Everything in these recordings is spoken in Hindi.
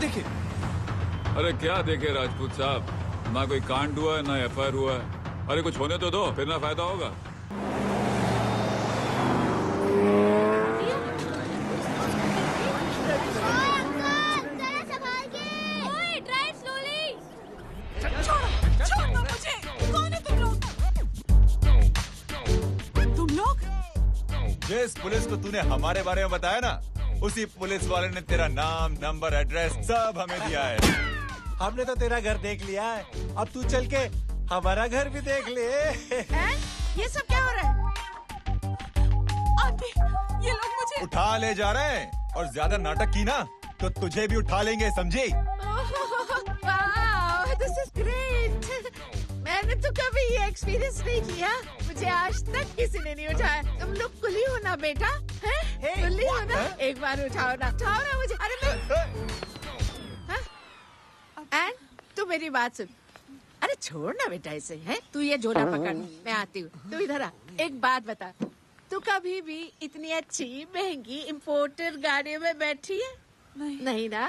देखे। अरे क्या देखे राजपूत साहब, ना कोई कांड हुआ है ना एफआईआर हुआ है। अरे कुछ होने तो दो, फिर ना फायदा होगा। जिस पुलिस को तूने हमारे बारे में बताया ना, उसी पुलिस वाले ने तेरा नाम, नंबर, एड्रेस सब हमें दिया है। हमने तो तेरा घर देख लिया है, अब तू चल के हमारा घर भी देख ले। ये सब क्या हो रहा है? आंटी, ये लोग मुझे उठा ले जा रहे हैं, और ज्यादा नाटक की ना तो तुझे भी उठा लेंगे, समझी? This is great. मैंने तो कभी ये एक्सपीरियंस नहीं किया, मुझे आज तक किसी ने नहीं उठाया। तुम लोग कुली हो ना बेटा, हैं? कुली हो ना? एक बार उठाओ ना मुझे। अरे मैं एंड तू मेरी बात सुन। अरे छोड़ ना बेटा इसे, हैं? तू ये झोला पकड़, मैं आती हूँ। तू इधर आ, एक बात बता, तू कभी भी इतनी अच्छी महंगी इम्पोर्टेड गाड़ियों में बैठी है? नहीं ना?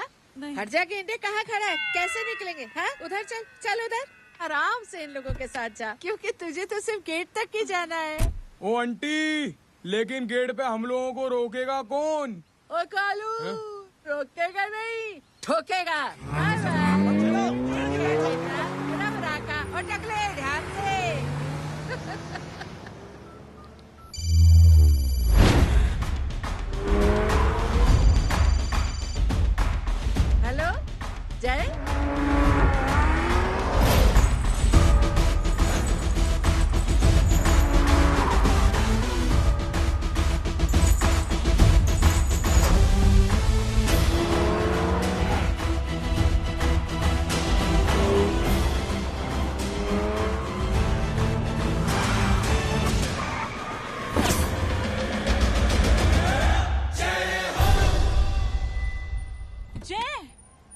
हर जगह इंडिया कहाँ खड़ा है, कैसे निकलेंगे? हाँ, उधर चल, चल उधर, आराम से इन लोगों के साथ जा, क्योंकि तुझे तो सिर्फ गेट तक ही जाना है। ओ आंटी, लेकिन गेट पे हम लोगों को रोकेगा कौन? ओ कालू, रोकेगा नहीं, ठोकेगा। और टकले ध्यान से। हेलो जय,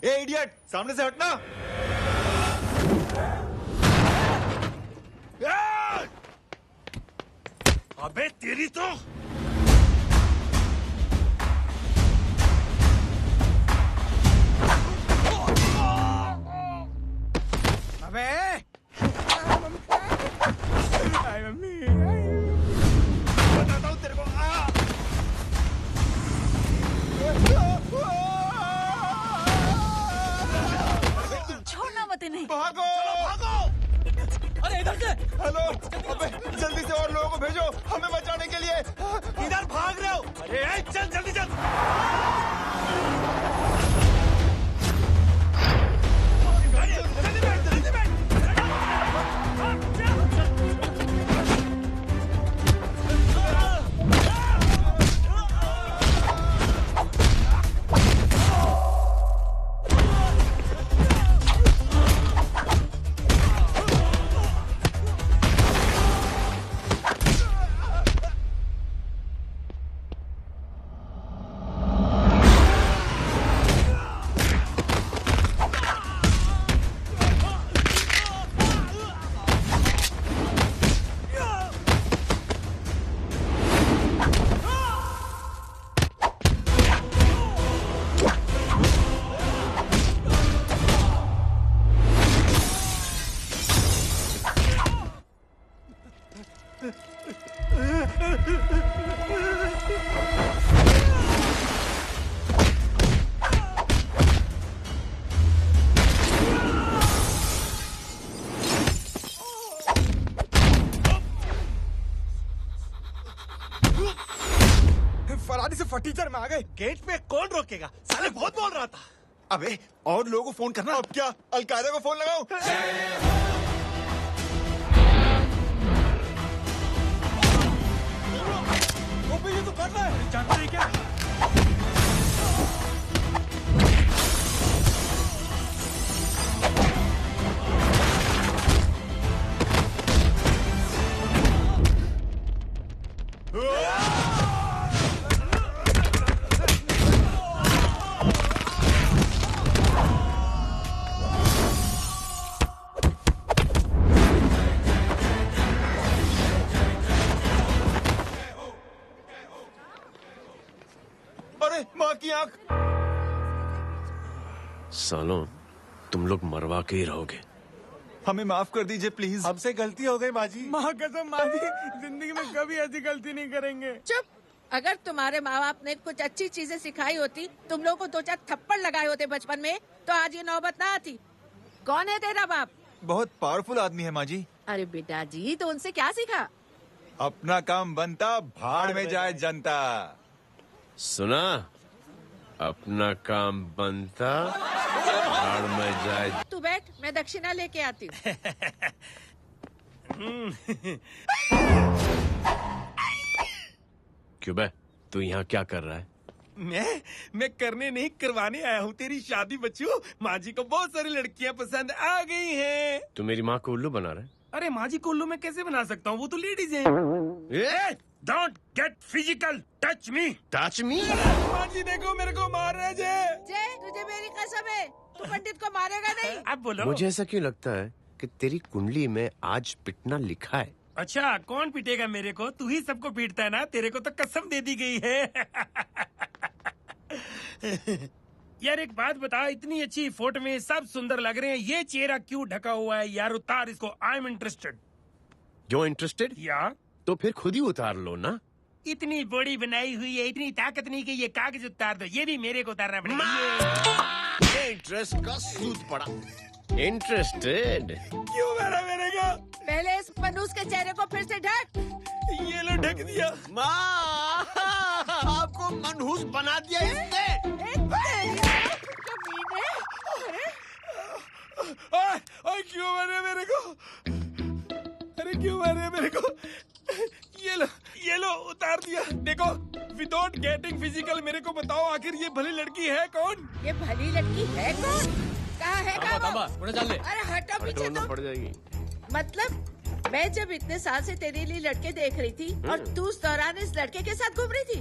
ए इडियट, सामने से हटना। अबे तेरी तो अबे मम्मी, बताता हूँ तेरे को। छोड़ना मत इन्हें। भागो, भागो। अरे इधर से। हेलो, अबे जल्दी से और लोगों को भेजो हमें बचाने के लिए। इधर भाग रहे हो? अरे चल जल्दी चल। फरारी से फटीचर में आ गए। गेट पे कौन रोकेगा? साले बहुत बोल रहा था। अबे और लोगों को फोन करना। अब क्या अलकायदा को फोन लगाओ? ये तो कर रहा है, जानता नहीं क्या? अरे माँ की आंख। सालों तुम लोग मरवा के ही रहोगे। हमें माफ कर दीजिए प्लीज। हमसे गलती हो गई माँ जी। माँ कसम माँ जी, जिंदगी में कभी ऐसी गलती नहीं करेंगे। चुप। अगर तुम्हारे माँ बाप ने कुछ अच्छी चीजें सिखाई होती, तुम लोगों को 2-4 थप्पड़ लगाए होते बचपन में, तो आज ये नौबत ना आती। कौन है तेरा बाप? बहुत पावरफुल आदमी है माँ जी। अरे बेटा जी, तो उनसे क्या सीखा? अपना काम बनता, भाड़ में जाए जनता। सुना, अपना काम बनता भाड़ में जाए। तू बैठ, मैं दक्षिणा लेके आती हूँ। क्यों बे, तू यहाँ क्या कर रहा है? मैं करने नहीं करवाने आया हूँ तेरी शादी बच्चू। माँ जी को बहुत सारी लड़कियाँ पसंद आ गई हैं। तू मेरी माँ को उल्लू बना रहा है? अरे माँ जी को उल्लू मैं कैसे बना सकता हूँ, वो तो लेडीज हैं। Don't get physical, touch me. Touch me? माँ जी देखो मेरे को मार रहे जय। जय, तुझे मेरी कसम है, तू पंडित को मारेगा नहीं। अब बोलो। मुझे ऐसा क्यों लगता है कि तेरी कुंडली में आज पिटना लिखा है? अच्छा, कौन पीटेगा मेरे को? तू ही सबको पीटता है ना, तेरे को तो कसम दे दी गई है। यार एक बात बता, इतनी अच्छी फोटो में सब सुंदर लग रहे हैं, ये चेहरा क्यों ढका हुआ है? यार उतार इसको, आई एम इंटरेस्टेड। जो इंटरेस्टेड? या तो फिर खुद ही उतार लो ना। इतनी बॉडी बनाई हुई है, इतनी ताकत नहीं कि ये कागज उतार दो, ये भी मेरे को उतारना पड़ेगा। ये इंटरेस्ट का सूद पड़ा। इंटरेस्टेड? क्यों मारा मेरे को? पहले इस मनूस के चेहरे को फिर से ढक। ये लो ढक दिया। माँ, आपको मनहूस बना दिया इसने। ओए क्यों मारे मेरे को? अरे क्यों मारे मेरे को? ये लो उतार दिया। देखो, विदाउट गेटिंग फिजिकल मेरे को बताओ, आखिर ये भली लड़की है कौन? ये भली लड़की है कौन? कहाँ है वो? अरे हटो पीछे तो। पड़ जाएगी। मतलब मैं जब इतने साल से तेरे लिए लड़के देख रही थी और तू उस दौरान इस लड़के के साथ घूम रही थी।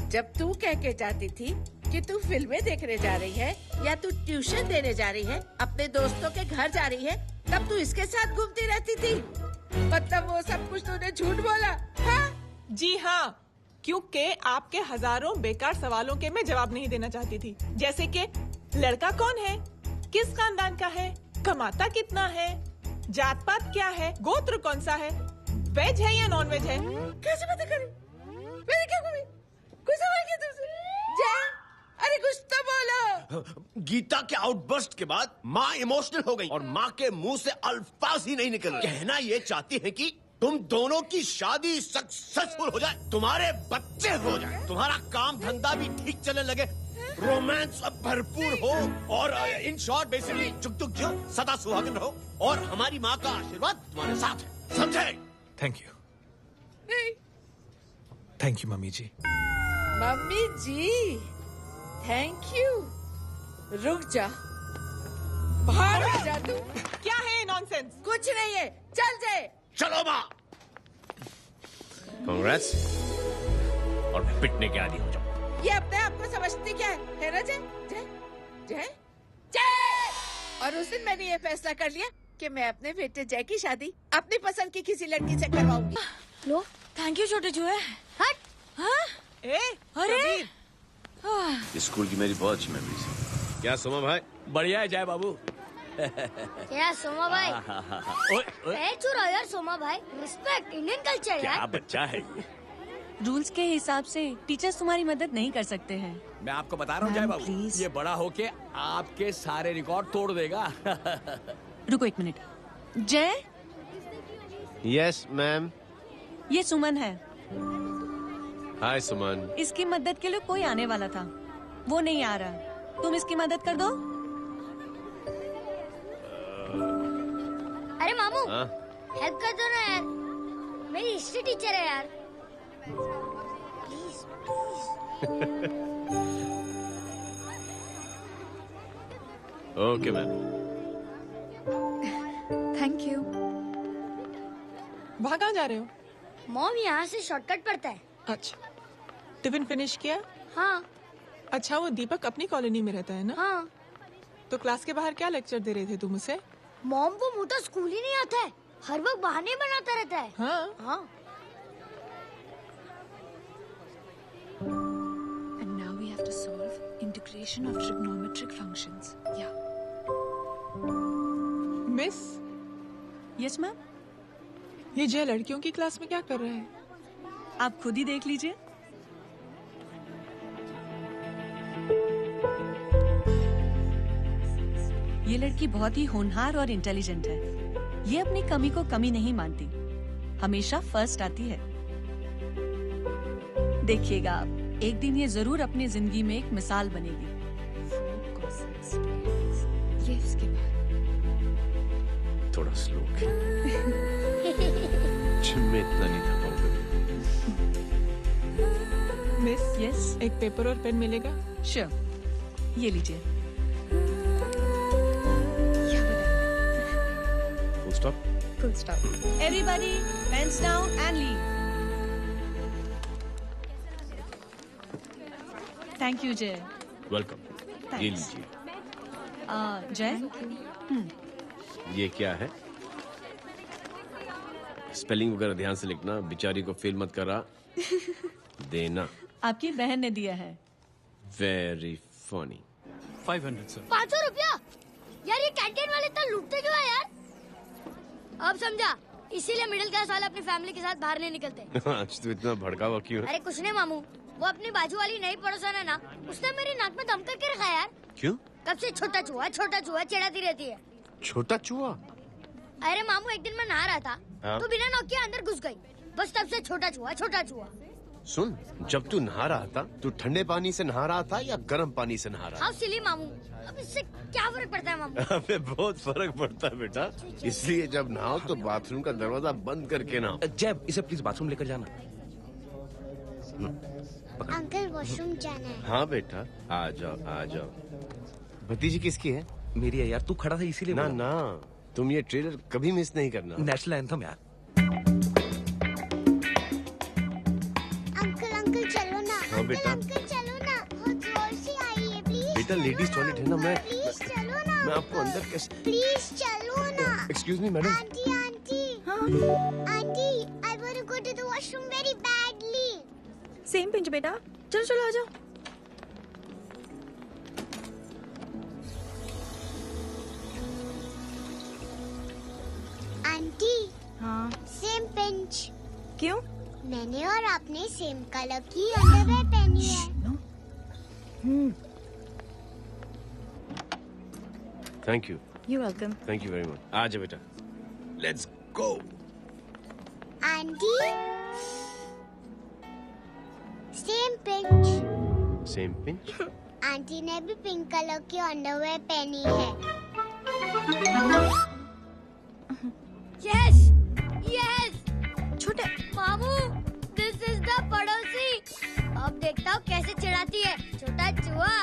जब तू कह के जाती थी कि तू फिल्में देखने जा रही है या तू ट्यूशन देने जा रही है, अपने दोस्तों के घर जा रही है, तब तू इसके साथ घूमती रहती थी। मतलब वो सब कुछ तूने झूठ बोला? हाँ? जी हाँ, क्योंकि आपके हजारों बेकार सवालों के मैं जवाब नहीं देना चाहती थी। जैसे कि लड़का कौन है, किस खानदान का है, कमाता कितना है, जात पात क्या है, गोत्र कौन सा है, वेज है या नॉन वेज है। कैसे पता करी? मैंने क्या करी? कोई सवाल किया तुमसे? जय, अरे कुछ तो बोलो। गीता के आउटबर्स्ट के बाद माँ इमोशनल हो गई और माँ के मुंह से अल्फाज ही नहीं निकल रहे। कहना ये चाहती है कि तुम दोनों की शादी सक्सेसफुल हो जाए, तुम्हारे बच्चे हो जाए, तुम्हारा काम धंधा भी ठीक चलने लगे, रोमांस अब भरपूर हो और इन शॉर्ट बेसिकली जुग जुग जो सदा सुहागन रहो और हमारी माँ का आशीर्वाद तुम्हारे साथ है, समझे? Thank you. Thank you mummy ji. Mummy ji, thank you. रुक जा, बाहर आ जा तू। क्या है नॉनसेंस? कुछ नहीं है, चल जाए। चलो माँ। कांग्रेस और पिटने के आदि हो जाओ। ये अपने आप को समझती क्या है ना जय? जय जय जय। और उस दिन मैंने ये फैसला कर लिया कि मैं अपने बेटे जय की शादी अपनी पसंद की किसी लड़की से करवाऊंगी। लो, थैंक यू छोटे जुए। हट। हाँ? अरे स्कूल की मेरी बहुत अच्छी मेमोरीज है। क्या सोमा भाई? बढ़िया है जय बाबू। क्या सोमा भाई? चुरा यार सोमा भाई, रिस्पेक्ट इंडियन कल्चर यार। बच्चा है ये। रूल्स के हिसाब से टीचर्स तुम्हारी मदद नहीं कर सकते हैं। मैं आपको बता रहा हूँ जय बाबू, प्लीज। ये बड़ा होके आपके सारे रिकॉर्ड तोड़ देगा। रुको एक मिनट। जय, यस मैम। ये सुमन है। हाय सुमन। इसकी मदद के लिए कोई आने वाला था, वो नहीं आ रहा। तुम इसकी मदद कर दो। अरे मामू, हाँ? हेल्प कर दो ना यार, मेरी हिस्ट्री टीचर है यार। Please okay ma'am. Thank you. वहाँ कहाँ जा रहे हो? मॉम यहाँ से शॉर्टकट पड़ता है। अच्छा, टिफिन फिनिश किया? हाँ। अच्छा, वो दीपक अपनी कॉलोनी में रहता है ना? हाँ। तो क्लास के बाहर क्या लेक्चर दे रहे थे तुम उसे? मॉम को मुँह तो स्कूल ही नहीं आता है, हर वक्त बहाने बनाता रहता है। हाँ। हाँ। And now we have to solve into integration of trigonometric functions. Yeah. Miss, yes ma'am, ये जय लड़कियों की क्लास में क्या कर रहा है? आप खुद ही देख लीजिए। ये लड़की बहुत ही होनहार और इंटेलिजेंट है। ये अपनी कमी को कमी नहीं मानती, हमेशा फर्स्ट आती है। देखिएगा आप, एक दिन ये जरूर अपनी जिंदगी में एक मिसाल बनेगी। ये इसके बाद थोड़ा स्लो जिम में इतना नहीं था पाऊंगा। मिस, यस, एक पेपर और पेन मिलेगा? श्योर, ये लीजिए। full stop. Everybody, pens down and leave. Thank you, Jay. Welcome. ये लीजिए। जय, ये क्या है? स्पेलिंग वगैरह ध्यान से लिखना, बेचारी को फेल मत करा देना। आपकी बहन ने दिया है। Very funny. 500 सर। 500 रुपया? यार ये कैंटीन वाले इतना लूटते क्यों है यार? अब समझा, इसीलिए मिडिल क्लास वाले अपनी फैमिली के साथ बाहर नहीं निकलते। आज तो इतना भड़का हुआ क्यों है? अरे कुछ नहीं मामू, वो अपनी बाजू वाली नई पड़ोसन है ना, उसने मेरी नाक में दम करके रखा यार। क्यों? कब से छोटा चूहा चिढ़ाती रहती है। छोटा चूहा? अरे मामू, एक दिन मैं नहा रहा था, हाँ? तो बिना नॉक के अंदर घुस गई। बस तब से छोटा चूहा। सुन, जब तू नहा रहा था, तू ठंडे पानी से नहा रहा था या गर्म पानी से नहा रहा था? हाँ सिली मामू, अब इससे क्या फर्क पड़ता है मामू? हमें बहुत फर्क पड़ता है बेटा, इसलिए जब नहाओ तो बाथरूम का दरवाजा बंद करके नहाओ। जय, इसे प्लीज बाथरूम लेकर जाना। अंकल वॉशरूम जाना है। हाँ बेटा, आ जाओ। भतीजी किसकी है? मेरी है यार, तू खड़ा था इसीलिए। ना, तुम ये ट्रेलर कभी मिस नहीं करना। नेशनल एंथम यार। अंकल चलो ना। हाँ बेटा। अंकल चलो ना, बहुत जोर से आई है, प्लीज। बेटा लेडीज टॉयलेट है ना, प्लीज चलो ना। मैं आपको अंदर कैसे? प्लीज चलो ना। Excuse me madam. Aunty, I want to go to the washroom very badly. Same pinch बेटा, चलो आ जाओ। आंटी, हाँ, सेम पिंच। क्यों? मैंने और आपने सेम कलर की अंडरवेयर पहनी है। Thank you. You're welcome. Thank you very much. आ जाओ बेटा, let's go. Aunty, same pinch. Same pinch? Aunty ने भी पिंक कलर की अंडरवेयर पहनी है। यस, छोटे मामू, दिस इज द पड़ोसी। अब देखता हूँ कैसे चिढ़ाती है छोटा चूहा।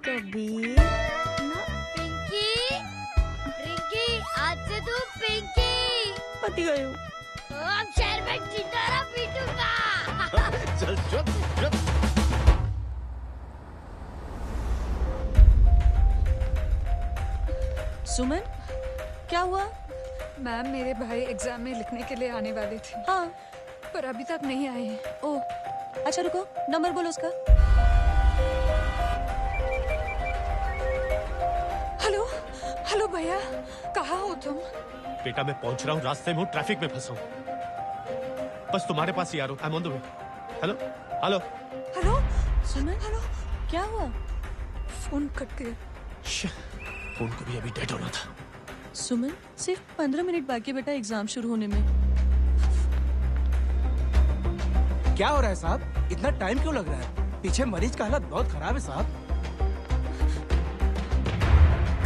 कबीर ना, रिंकी, आज से तू पिंकी। पति गई हूँ। अब शहर में चिंतारा पीटूंगा। चल चुप। सुमन, क्या हुआ? मैम, मेरे भाई एग्जाम में लिखने के लिए आने वाले थे। हाँ, पर अभी तक नहीं आए हैं। ओह, अच्छा रुको, नंबर बोलो उसका। हेलो भैया, कहाँ हो तुम? बेटा मैं पहुंच रहा हूँ, रास्ते में हूँ, ट्रैफिक में फंसा हूँ। बस तुम्हारे पास ही आ रहा हूँ। I am on the way. Hello. Suman, क्या हुआ? फोन कट गया। फोन को भी अभी डेड होना था। सुमन, सिर्फ 15 मिनट बाकी बेटा एग्जाम शुरू होने में। क्या हो रहा है साहब? इतना टाइम क्यों लग रहा है? पीछे मरीज का हालत बहुत खराब है साहब।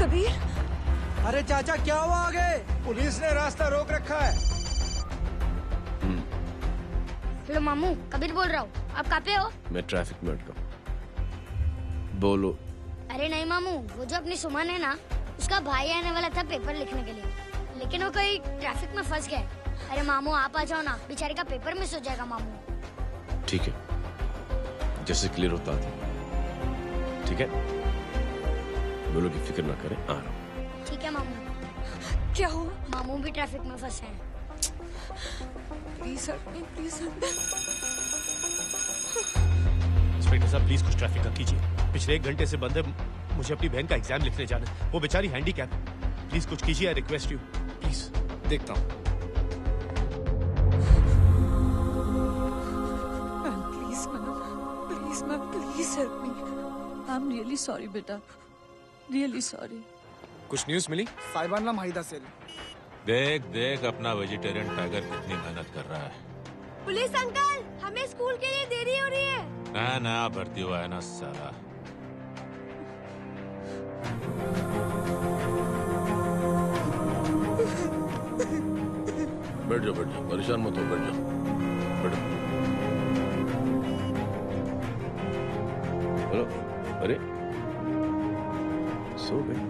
कबीर, अरे चाचा क्या हुआ आगे? पुलिस ने रास्ता रोक रखा है। हेलो मामू, कबीर बोल रहा हूँ। आप कहाँ पे हो? मैं ट्रैफिक में अटका हूँ। बोलो। अरे नहीं मामू, वो जो अपनी सुमन है ना, उसका भाई आने वाला था पेपर लिखने के लिए, लेकिन वो कहीं ट्रैफिक में फंस गए। अरे मामू आप आ जाओ ना, बेचारे का पेपर मिस हो जाएगा मामू। ठीक है, जैसे क्लियर होता था। ठीक है, बोलो की फिक्र ना करें, आ रहा हूँ। ठीक है मामू। क्या हुआ? मामू भी ट्रैफिक में फंसे हैं। प्लीज इंस्पेक्टर साहब प्लीज कुछ ट्रैफिक का कीजिए। पिछले 1 घंटे से बंद है। मुझे अपनी बहन का एग्जाम लिखने जाना है। वो बेचारी हैंडीकैप है। प्लीज कुछ कीजिए, आई रिक्वेस्ट यू प्लीज। देखता हूँ। Please ma'am, please help me. I am really sorry बेटा, रियली सॉरी। कुछ न्यूज़ मिली? साहिबान माहिदा सेल। देख देख अपना वेजिटेरियन टाइगर कितनी मेहनत कर रहा है। पुलिस अंकल, हमें स्कूल के लिए देरी हो रही है। नया भर्ती हुआ है ना साला। बैठ जाओ, परेशान मत हो, बैठ जाओ, बैठो। हेलो, अरे सो गए?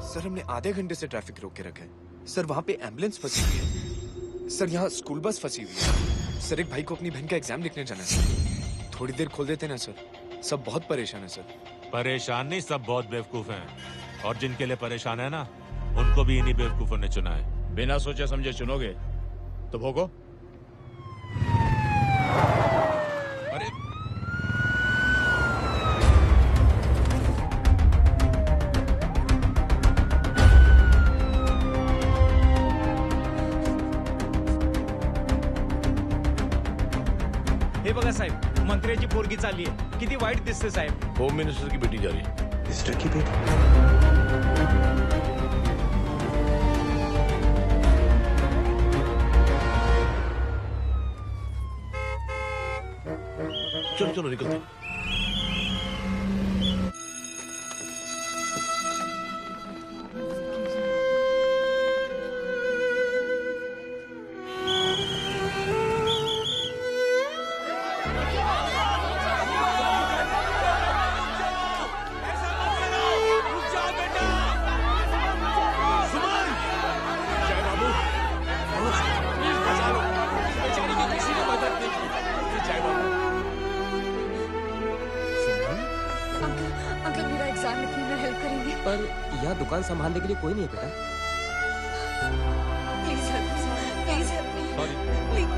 सर हमने आधे घंटे से ट्रैफिक रोक के रखा है। सर वहाँ पे एम्बुलेंस फंसी हुई है। सर यहाँ स्कूल बस फंसी हुई है। सर एक भाई को अपनी बहन का एग्जाम लिखने जाना है। थोड़ी देर खोल देते ना सर। सब बहुत परेशान है सर। परेशान नहीं, सब बहुत बेवकूफ हैं। और जिनके लिए परेशान है ना, उनको भी इन्हीं बेवकूफों ने चुना है। बिना सोचे समझे चुनोगे तो भोगो। हे बघा साहेब, मंत्र्याची पोरगी चालली आहे। किती वाईट दिसते साहेब। होम मिनिस्टर की बेटी जा रही है। मिनिस्टर की बेटी? चलो चलो निकलते हैं। अंकल मेरा एग्जाम लिखने में हेल्प करेंगे? पर यहाँ दुकान संभालने के लिए कोई नहीं है बेटा। Please help me, please.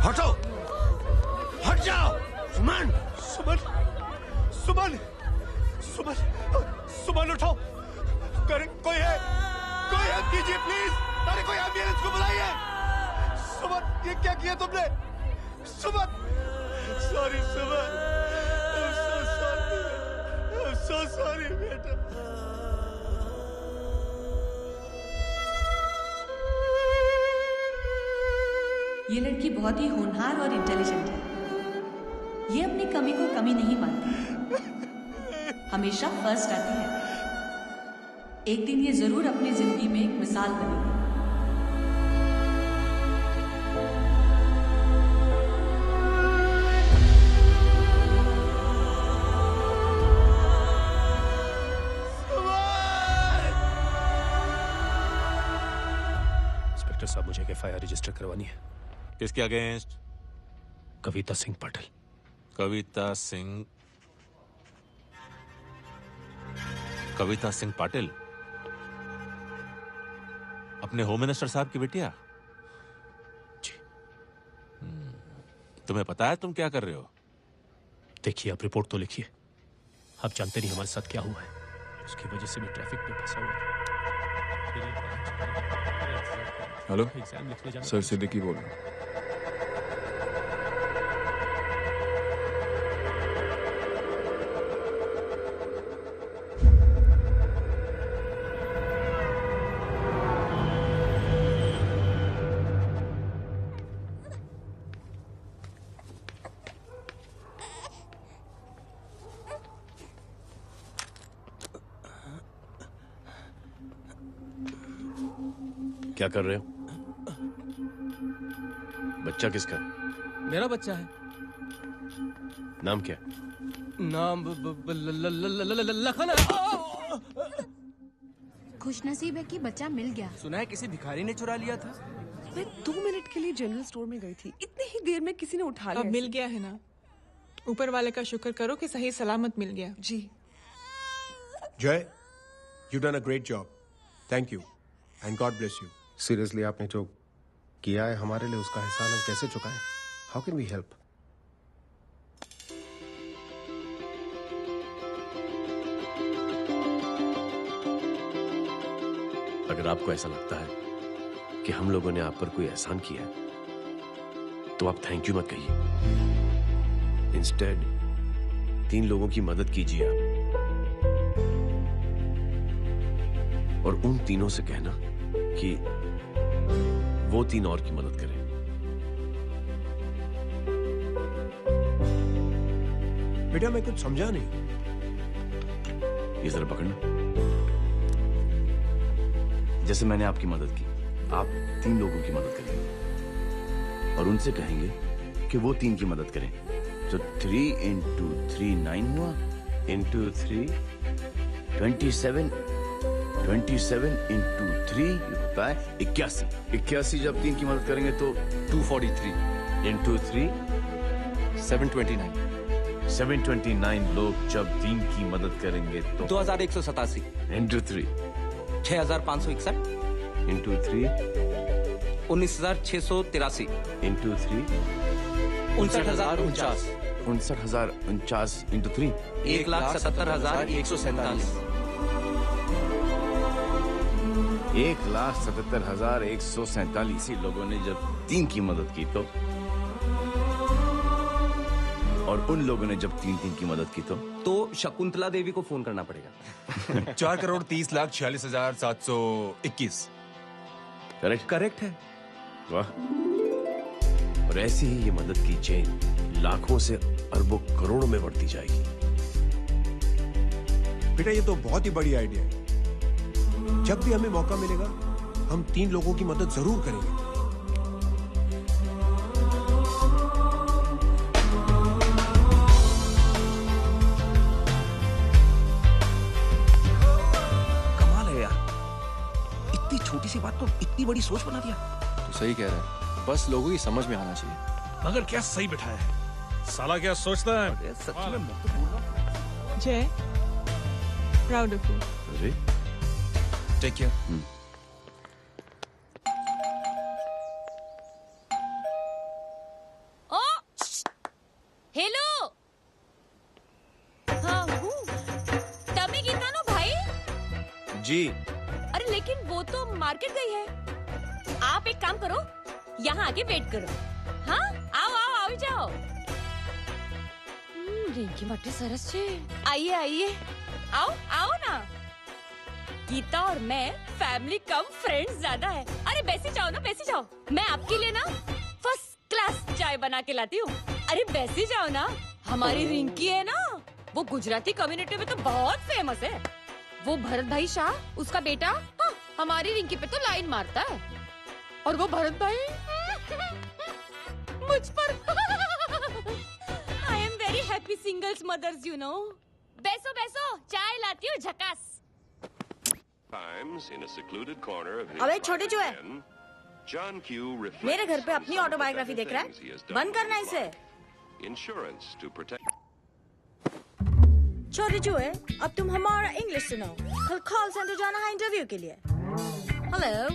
हटो, हट जाओ। सुमन, सुमन उठाओ। कोई है? कोई हेल्प कीजिए प्लीज। अरे कोई एम्बुलेंस को बुलाइए। सुमन, ये क्या किया तुमने? Suman, sorry Suman, I'm so sorry बेटा। ये लड़की बहुत ही होनहार और इंटेलिजेंट है। ये अपनी कमी को कमी नहीं मानती, हमेशा फर्स्ट आती है। एक दिन ये जरूर अपनी जिंदगी में एक मिसाल बनेगी। इंस्पेक्टर साहब, मुझे एफआईआर रजिस्टर करवानी है। किसके अगेंस्ट? कविता सिंह पाटिल। कविता सिंह पाटिल अपने होम मिनिस्टर साहब की बेटिया? जी। तुम्हें पता है तुम क्या कर रहे हो? देखिए, आप रिपोर्ट तो लिखिए। आप जानते नहीं हमारे साथ क्या हुआ है। उसकी वजह से मैं ट्रैफिक में फंसा हुआ। हेलो एग्जाम लिखने जाना। सर सिद्दीकी बोल रहा हूँ। क्या कर रहे हो? बच्चा किसका? मेरा बच्चा है। नाम क्या? नाम लखन है। खुशनसीब है कि बच्चा मिल गया। सुना है किसी भिखारी ने चुरा लिया था। मैं 2 मिनट के लिए जनरल स्टोर में गई थी, इतनी ही देर में किसी ने उठा लिया। अब मिल गया है ना, ऊपर वाले का शुक्र करो कि सही सलामत मिल गया। जी। जय, you done a great job. Thank you and God bless you. Seriously आपने जो किया है हमारे लिए, उसका एहसान हम कैसे चुकाएं? How can we help? अगर आपको ऐसा लगता है कि हम लोगों ने आप पर कोई एहसान किया है, तो आप थैंक यू मत कहिए। इंस्टेड 3 लोगों की मदद कीजिए आप, और उन तीनों से कहना कि वो 3 और की मदद करें। बेटा मैं कुछ समझा नहीं। ये जरा पकड़ना। जैसे मैंने आपकी मदद की, आप 3 लोगों की मदद करेंगे और उनसे कहेंगे कि वो 3 की मदद करें। तो 3 into 3 9 हुआ, into 3 27 into 3 होता है 81। 81 जब 3 की मदद करेंगे तो 243 into 3 729। 729 लोग जब 3 की मदद करेंगे तो 2187 into 3 6561 into 3 19683 into 3 59049 59049 into 3 1,77,147 1,77,147 लोगों ने जब 3 की मदद की तो, और उन लोगों ने जब 3 की मदद की तो शकुंतला देवी को फोन करना पड़ेगा। 4,30,46,721। करेक्ट है। वाह। और ऐसी ही ये मदद की चेन लाखों से अरबों करोड़ों में बढ़ती जाएगी। बेटा ये तो बहुत ही बड़ी आइडिया है। जब भी हमें मौका मिलेगा हम 3 लोगों की मदद जरूर करेंगे। कमाल है यार, इतनी छोटी सी बात को इतनी बड़ी सोच बना दिया। तो सही कह रहा है, बस लोगों की समझ में आना चाहिए। मगर क्या सही बिठाया है, साला क्या सोचता है। सच में मैं तो बोल रहा हूं। जय, प्राउड ऑफ यू। अरे टेक केयर। ओ हेलो, हाँ हूँ। तभी गीता नो भाई। जी। अरे लेकिन वो तो मार्केट गई है। आप एक काम करो, यहाँ आके वेट करो। हाँ आओ आओ आओ जाओ। रिंकी मट्टी सरस छे। आइए आइए, आओ आओ ना। गीता और मैं फैमिली कम फ्रेंड्स ज्यादा है। अरे बैसी जाओ ना, बैसी जाओ। मैं आपके लिए ना फर्स्ट क्लास चाय बना के लाती हूँ। अरे बैसी जाओ ना। हमारी रिंकी है ना, वो गुजराती कम्युनिटी में तो बहुत फेमस है। वो भरत भाई शाह, उसका बेटा, हाँ, हमारी रिंकी पे तो लाइन मारता है। और वो भरत भाई मुझ पर। I am very happy singles mothers you know. बैसो बैसो, चाय लाती हूँ झकास। अबे छोटे जो है, मेरे घर पे अपनी ऑटोबायोग्राफी देख रहा है, बंद करना इसे। छोटे जो है, अब तुम हमारा इंग्लिश सुनो। कल कॉल सेंटर जाना है इंटरव्यू के लिए। Hello,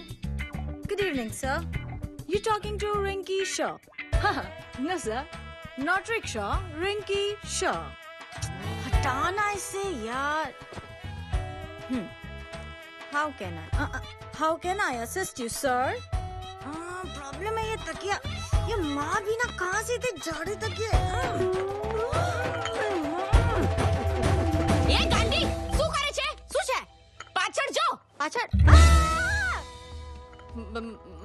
good evening sir, you talking to Rinki Shaw? No sir, not rickshaw, Rinki Shaw. हटाना इसे यार। How can I assist you, sir? Problem है ये तकिया, ये माँ भी ना कहाँ से थे झाड़ू तकिए। ये गांडी, શું કરે છે? શું છે? પાછળ જો, પાછળ।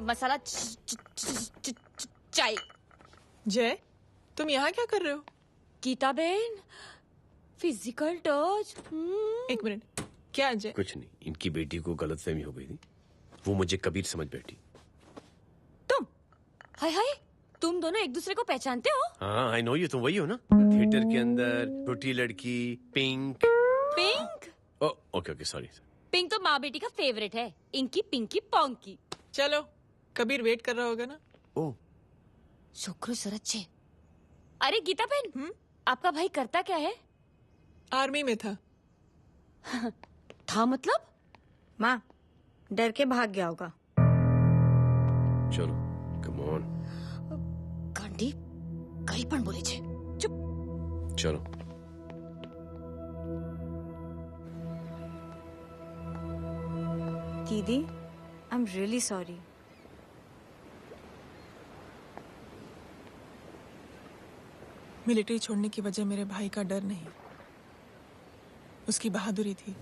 मसाला चाय। जय, तुम यहाँ क्या कर रहे हो? गीता बहन, फिजिकल टच। एक मिनट, क्या जय? कुछ नहीं, इनकी बेटी को गलतफहमी हो गई थी, वो मुझे कबीर समझ बैठी। हाय हाय, तुम दोनों एक दूसरे को पहचानते हो? हाँ, आई नो यू, तुम वही हो ना थिएटर के अंदर छोटी लड़की pink. Pink? Okay okay sorry. Pink तो माँ बेटी का फेवरेट है, इंकी पिंकी पोंकी। चलो, कबीर वेट कर रहा होगा ना? ओ शुक्र सरच्चे। अरे गीता बहन, आपका भाई करता क्या है? आर्मी में था। था मतलब? माँ, डर के भाग गया होगा। चलो कम ऑन। गांडी कहीं पण बोले छे। चुप। चलो। दीदी, I am really sorry. Military छोड़ने की वजह मेरे भाई का डर नहीं, उसकी बहादुरी थी।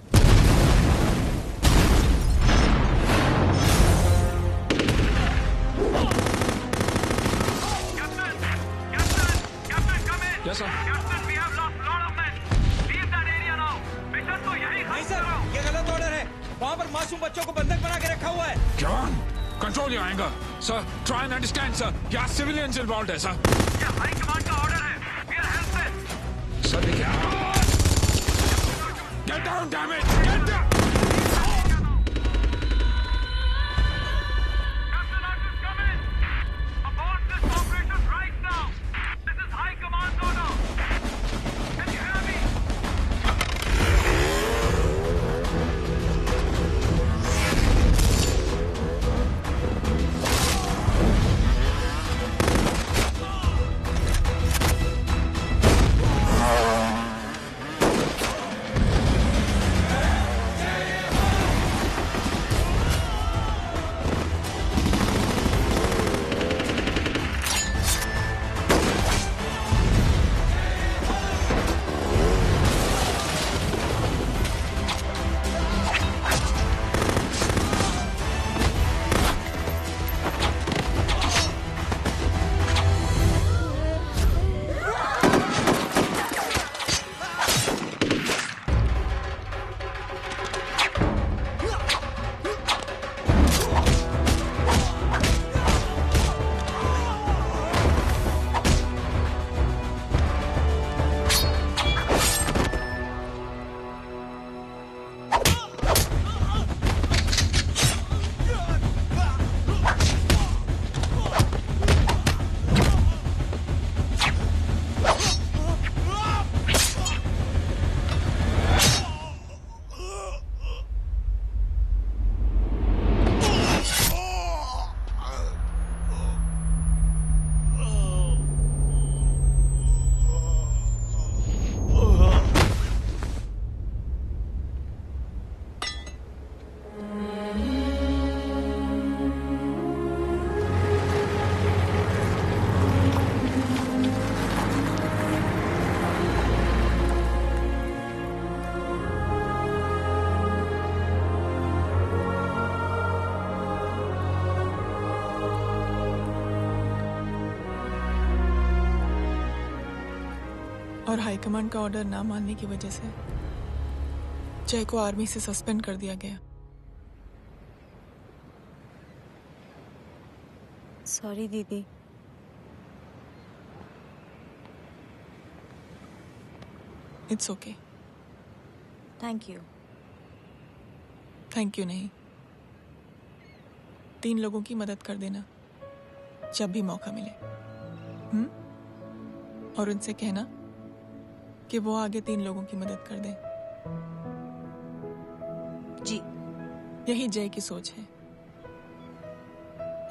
Yes, sir. नहीं सर, ये गलत ऑर्डर है। वहाँ पर मासूम बच्चों को बंधक बना के रखा हुआ है। John, control your anger. Sir, try and understand, sir. यहाँ civilians involved है, sir. ये हाई कमांड का ऑर्डर है. We are helpless. Sir, देखिए. Get down, damn it! Get down! और हाईकमांड का ऑर्डर ना मानने की वजह से जय को आर्मी से सस्पेंड कर दिया गया। सॉरी दीदी। It's okay. Thank you. Thank you नहीं, 3 लोगों की मदद कर देना जब भी मौका मिले। और उनसे कहना कि वो आगे 3 लोगों की मदद कर दें। जी। यही जय की सोच है।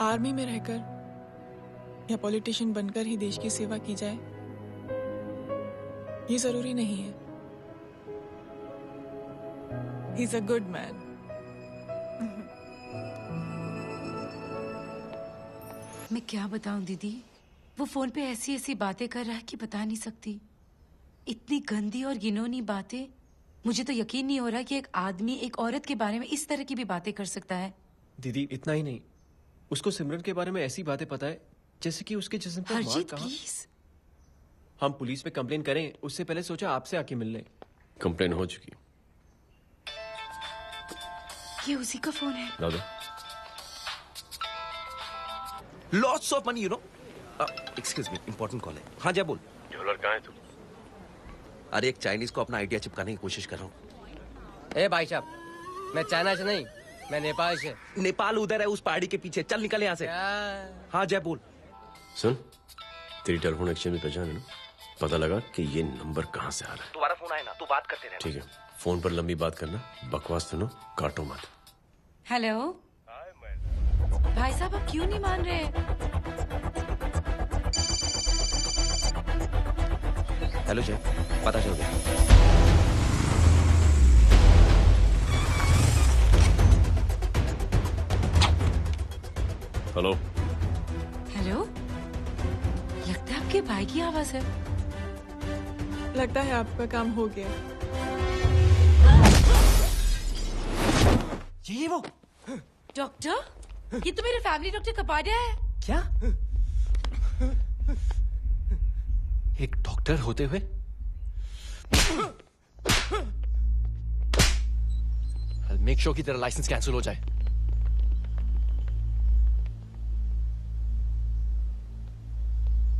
आर्मी में रहकर या पॉलिटिशियन बनकर ही देश की सेवा की जाए, ये जरूरी नहीं है। He is a good man. मैं क्या बताऊं दीदी, वो फोन पे ऐसी ऐसी बातें कर रहा है कि बता नहीं सकती। इतनी गंदी और घिनौनी बातें। मुझे तो यकीन नहीं हो रहा कि एक आदमी एक औरत के बारे में इस तरह की भी बातें कर सकता है। दीदी इतना ही नहीं, उसको सिमरन के बारे में ऐसी बातें पता है जैसे कि उसके जिस्म पर मार हरजीत कहाँ। प्लीज। हम पुलिस में कंप्लेन करें उससे पहले सोचा आपसे आके मिल लें। कंप्लेन हो चुकी। ये उसी का फोन है। दादा lots of money, you know. Excuse me, important call है। हाँ जय बोल। ज्वेलर कहाँ है तू? अरे एक चाइनीज को अपना आइडिया चिपकाने की कोशिश कर रहा हूँ। ए भाई साहब, मैं चाइना से नहीं, मैं नेपाल से। नेपाल उधर है, उस पहाड़ी के पीछे। चल निकल यहाँ से। हाँ जय बोल। सुन, तेरी टेलीफोन एक्सचेंज में पहचान है ना? पता लगा कि ये नंबर कहाँ से आ रहा है। तुम्हारा फोन आया ना, तू बात करते रहना। ठीक है, फोन पर लंबी बात करना, बकवास सुनो, काटो मत। हेलो भाई साहब, आप क्यों नहीं मान रहे? हेलो जय, पता चल गया। हेलो हेलो, लगता है आपके भाई की आवाज है। लगता है आपका काम हो गया। ये वो डॉक्टर, ये तो मेरे फैमिली डॉक्टर कपाडिया है। क्या? एक डॉक्टर होते हुए? मेक श्योर कि तेरा लाइसेंस कैंसिल हो जाए।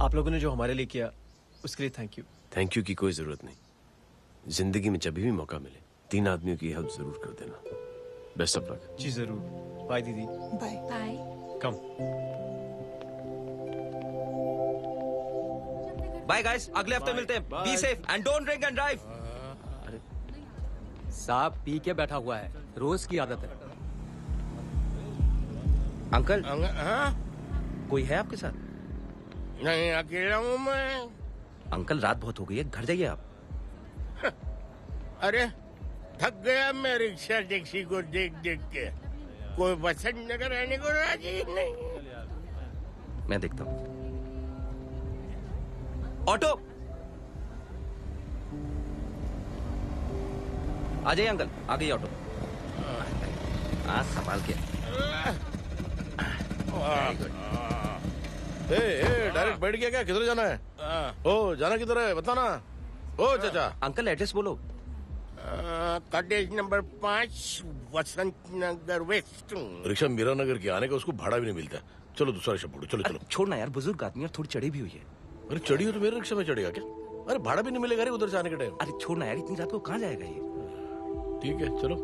आप लोगों ने जो हमारे लिए किया उसके लिए थैंक यू। थैंक यू की कोई जरूरत नहीं। जिंदगी में जब भी मौका मिले 3 आदमियों की हेल्प जरूर कर देना। Best of luck. जी जरूर। बाय दीदी। Bye bye. कम। बाय गाइस, अगले हफ्ते मिलते हैं। Be safe and don't drink and drive. साहब पी के बैठा हुआ है, रोज की आदत है। अंकल, हाँ? कोई है आपके साथ? नहीं, अकेला हूँ मैं। अंकल रात बहुत हो गई है, घर जाइए आप। अरे थक गया मैं रिक्शा टैक्सी को देख देख के। कोई पसंद नगर आने को राजी नहीं। मैं देखता हूँ। ऑटो आ जाइए अंकल, आ गई ऑटो। संभाल के। डायरेक्ट बैठ गया क्या? किधर जाना है? ओ जाना किधर है बताना। ओ चाचा। अंकल एड्रेस बोलो। कॉटेज नंबर 5 वसंत नगर वेस्ट। रिक्शा मीरा नगर के आने का उसको भाड़ा भी नहीं मिलता। चलो दूसरा रिक्शा पकड़ो। चलो चलो। छोड़ना यार, बुजुर्ग आदमी और थोड़ी चढ़ी भी हुई है। अरे चढ़ी हो तो मेरे रिक्शा में चढ़ेगा क्या? अरे भाड़ा भी नहीं मिलेगा रे उधर से आने के टाइम। अरे छोड़ना यार, इतनी रात को कहाँ जाएगा ये? ठीक है चलो।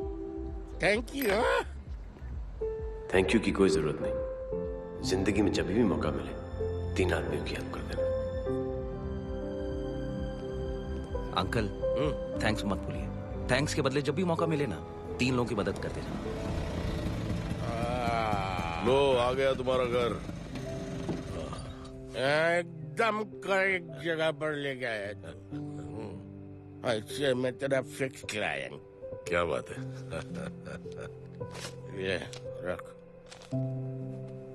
Thank you. थैंक यू की कोई जरूरत नहीं। जिंदगी में जब भी मौका मिले 3 आदमियों की हेल्प कर देना। अंकल थैंक्स मत भूलिए। थैंक्स के बदले जब भी मौका मिले ना 3 लोगों की मदद कर देना। लो आ गया तुम्हारा घर। एकदम करेक्ट जगह पर ले गया। अच्छा मैं तेरा फिक्स क्लाइंट। क्या बात है। ये रख।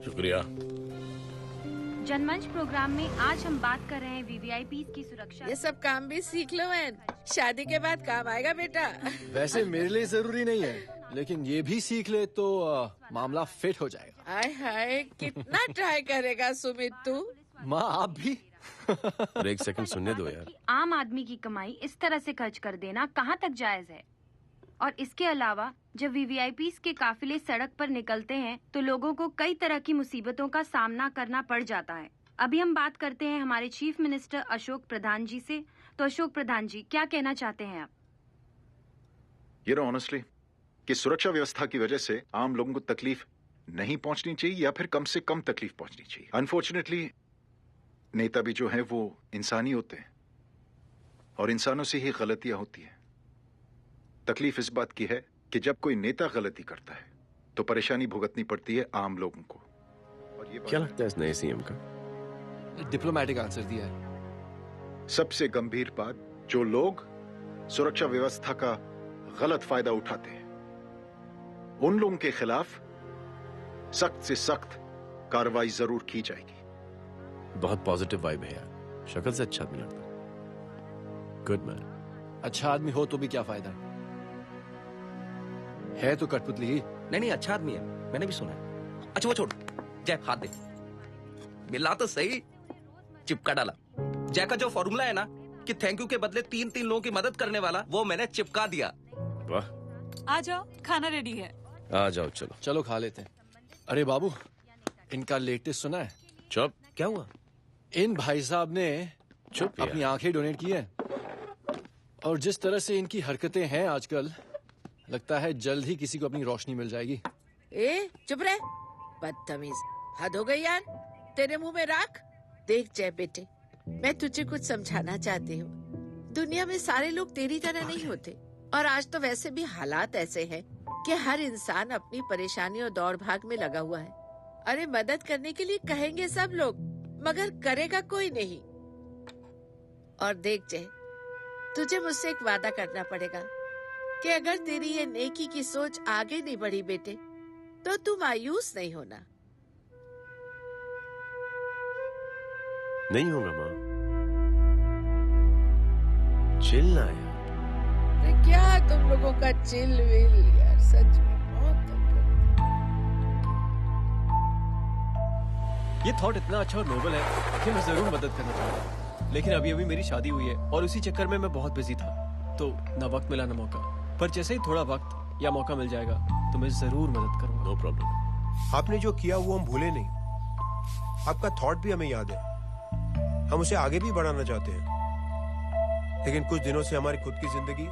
शुक्रिया। जनमंच प्रोग्राम में आज हम बात कर रहे हैं वीवीआईपी की सुरक्षा। ये सब काम भी सीख लो मैन, शादी के बाद काम आएगा बेटा। वैसे मेरे लिए जरूरी नहीं है, लेकिन ये भी सीख ले तो मामला फिट हो जाएगा। हाय हाय, कितना ट्राई करेगा सुमित तू। माँ आप भी। अरे एक सेकंड सुनने दो यार। आम आदमी की कमाई इस तरह से खर्च कर देना कहाँ तक जायज है? और इसके अलावा जब वीवीआईपी के काफिले सड़क पर निकलते हैं तो लोगों को कई तरह की मुसीबतों का सामना करना पड़ जाता है। अभी हम बात करते हैं हमारे चीफ मिनिस्टर अशोक प्रधान जी से। तो अशोक प्रधान जी, क्या कहना चाहते हैं आप? ये नो ऑनेस्टली कि सुरक्षा व्यवस्था की वजह से आम लोगों को तकलीफ नहीं पहुंचनी चाहिए या फिर कम से कम तकलीफ पहुंचनी चाहिए। अनफॉर्चुनेटली नेता भी जो है वो इंसानी होते हैं और इंसानों से ही गलतियां होती हैं। तकलीफ इस बात की है कि जब कोई नेता गलती करता है तो परेशानी भुगतनी पड़ती है आम लोगों को। और ये क्या लगता है इस नए सीएम का? डिप्लोमेटिक आंसर दिया है। सबसे गंभीर बात, जो लोग सुरक्षा व्यवस्था का गलत फायदा उठाते हैं उन लोगों के खिलाफ सख्त से सख्त कार्रवाई जरूर की जाएगी। बहुत पॉजिटिव वाइब है यार, शक्ल से अच्छा आदमी लगता है। Good man. अच्छा आदमी हो तो भी क्या फायदा है तो कठपुतली ही। नहीं अच्छा आदमी है, मैंने भी सुना है। अच्छा वो छोड़, जय हाथ दे। मिला तो सही, चिपका डाला। जय का जो फॉर्मूला है ना कि थैंक यू के बदले 3 लोगों की मदद करने वाला, वो मैंने चिपका दिया। वाह। आ जाओ, खाना रेडी है। आ जाओ चलो। चलो खा लेते हैं। अरे बाबू, इनका लेटेस्ट सुना है? चुप। क्या हुआ? इन भाई साहब ने चुप अपनी आंखें डोनेट की है और जिस तरह से इनकी हरकतें हैं आजकल, लगता है जल्द ही किसी को अपनी रोशनी मिल जाएगी। ए चुप रहे, बदतमीज, हद हो गई यार। तेरे मुंह में राख। देख जय बेटे, मैं तुझे कुछ समझाना चाहती हूँ। दुनिया में सारे लोग तेरी तरह नहीं होते, और आज तो वैसे भी हालात ऐसे हैं कि हर इंसान अपनी परेशानी और दौड़ भाग में लगा हुआ है। अरे मदद करने के लिए कहेंगे सब लोग, मगर करेगा कोई नहीं। और देख जय, तुझे मुझसे एक वादा करना पड़ेगा कि अगर तेरी ये नेकी की सोच आगे नहीं बढ़ी बेटे, तो तू मायूस नहीं होना। नहीं होगा माँ। चिल ना यार। क्या तुम लोगों का चिल विल यार, सच में बहुत। ये थॉट इतना अच्छा और नोबल है कि मैं जरूर मदद करना चाहूंगा, लेकिन अभी अभी मेरी शादी हुई है और उसी चक्कर में मैं बहुत बिजी था, तो ना वक्त मिला ना मौका। पर जैसे ही थोड़ा वक्त या मौका मिल जाएगा तो मैं जरूर मदद करूंगा। No problem. आपने जो किया वो हम भूले नहीं। आपका थॉट भी हमें याद है, हम उसे आगे भी बढ़ाना चाहते हैं। लेकिन कुछ दिनों से हमारी खुद की जिंदगी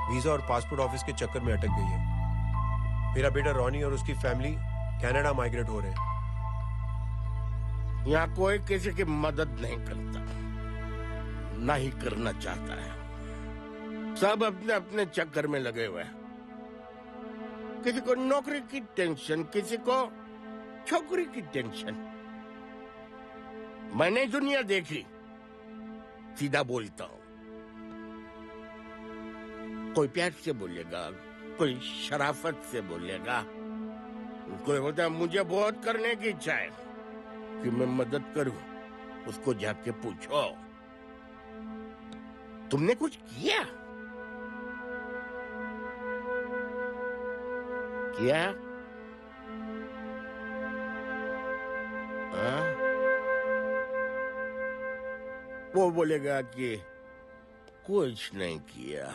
वीजा और पासपोर्ट ऑफिस के चक्कर में अटक गई है। मेरा बेटा रॉनी और उसकी फैमिली कनाडा माइग्रेट हो रहे हैं। यहाँ कोई किसी की मदद नहीं करता, ना ही करना चाहता है। सब अपने अपने चक्कर में लगे हुए हैं। किसी को नौकरी की टेंशन, किसी को छोकरी की टेंशन। मैंने दुनिया देखी, सीधा बोलता हूं। कोई प्यार से बोलेगा, कोई शराफत से बोलेगा, कोई होता मुझे बहुत करने की इच्छा है कि मैं मदद करूं। उसको जाके पूछो, तुमने कुछ किया? किया? वो बोलेगा कि कुछ नहीं किया।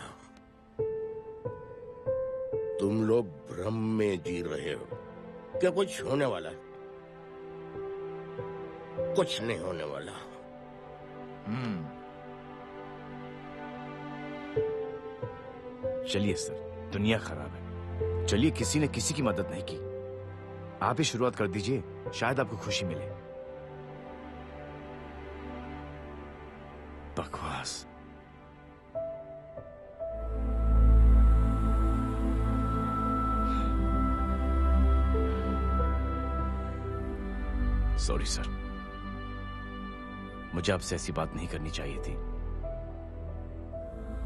तुम लोग भ्रम में जी रहे हो क्या कुछ होने वाला है? कुछ नहीं होने वाला। चलिए सर, दुनिया खराब है। चलिए, किसी ने किसी की मदद नहीं की। आप ही शुरुआत कर दीजिए, शायद आपको खुशी मिले। बकवास। सॉरी सर, मुझे आपसे ऐसी बात नहीं करनी चाहिए थी।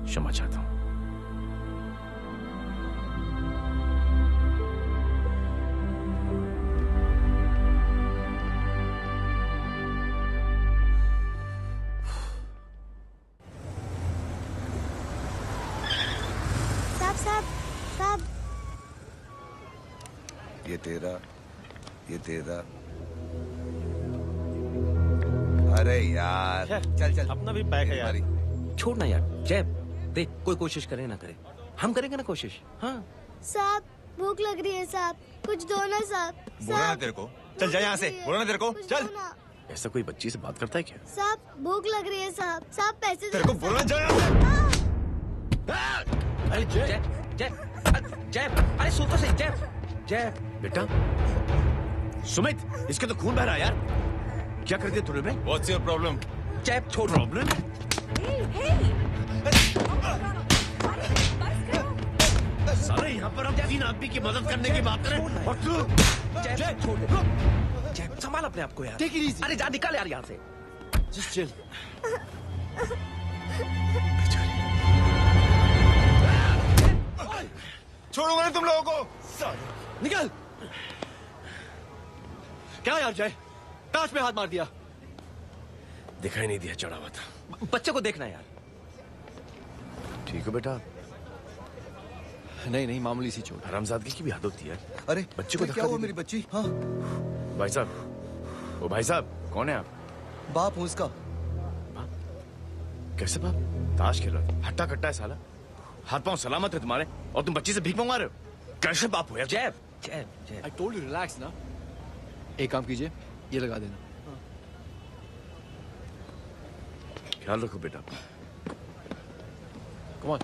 क्षमा चाहता हूं। साहब, ये तेरा। अरे यार, चल अपना भी पैक है यार। छोड़ ना यार। जय, देख, कोई कोशिश करे ना करे, हम करेंगे ना कोशिश। हाँ साहब, भूख लग रही है साहब, कुछ दो ना साहब। बोला ना तेरे को, चल जा यहाँ से। बोला ना तेरे को, चल। ऐसा कोई बच्ची से बात करता है क्या? साहब, भूख लग रही है साहब। साहब, पैसे तेरे को बोला जा। अरे जय, अरे सुन तो सही। जय बेटा, सुमित, इसके तो खून बह रहा है यार। क्या कर दिया तूने बे? What's your problem? जय, छोड़। प्रॉब्लम? सारे यहाँ पर हम 3 आदमी की मदद करने की बात करें और तू? जय, छोड़। जय, संभाल अपने आप को यार। Take it easy. अरे जा, निकल यार यहाँ से। Just chill. छोड़ूंगा नहीं तुम लोगों को। निकल। क्या यार जय, ताश पे हाथ मार दिया। दिखाई नहीं दिया, चढ़ा हुआ था। बच्चे को देखना यार। ठीक है बेटा। नहीं, मामूली सी चोट। हरामजादगी की भी हद होती है। अरे बच्चे को क्या हुआ मेरी बच्ची? हाँ भाई साहब, ओ भाई साहब, कौन है आप? बाप हूँ उसका। कैसे बाप? ताश खेल रहा था, हट्टा कट्टा है साला। हाथ पांव सलामत है तुम्हारे, और तुम बच्ची से भीख मंगवा रहे हो? कैसे बाप हो यार? जय, I told you relax ना। एक काम कीजिए, ये लगा देना। ख्याल रखो बेटा अपना। Come on.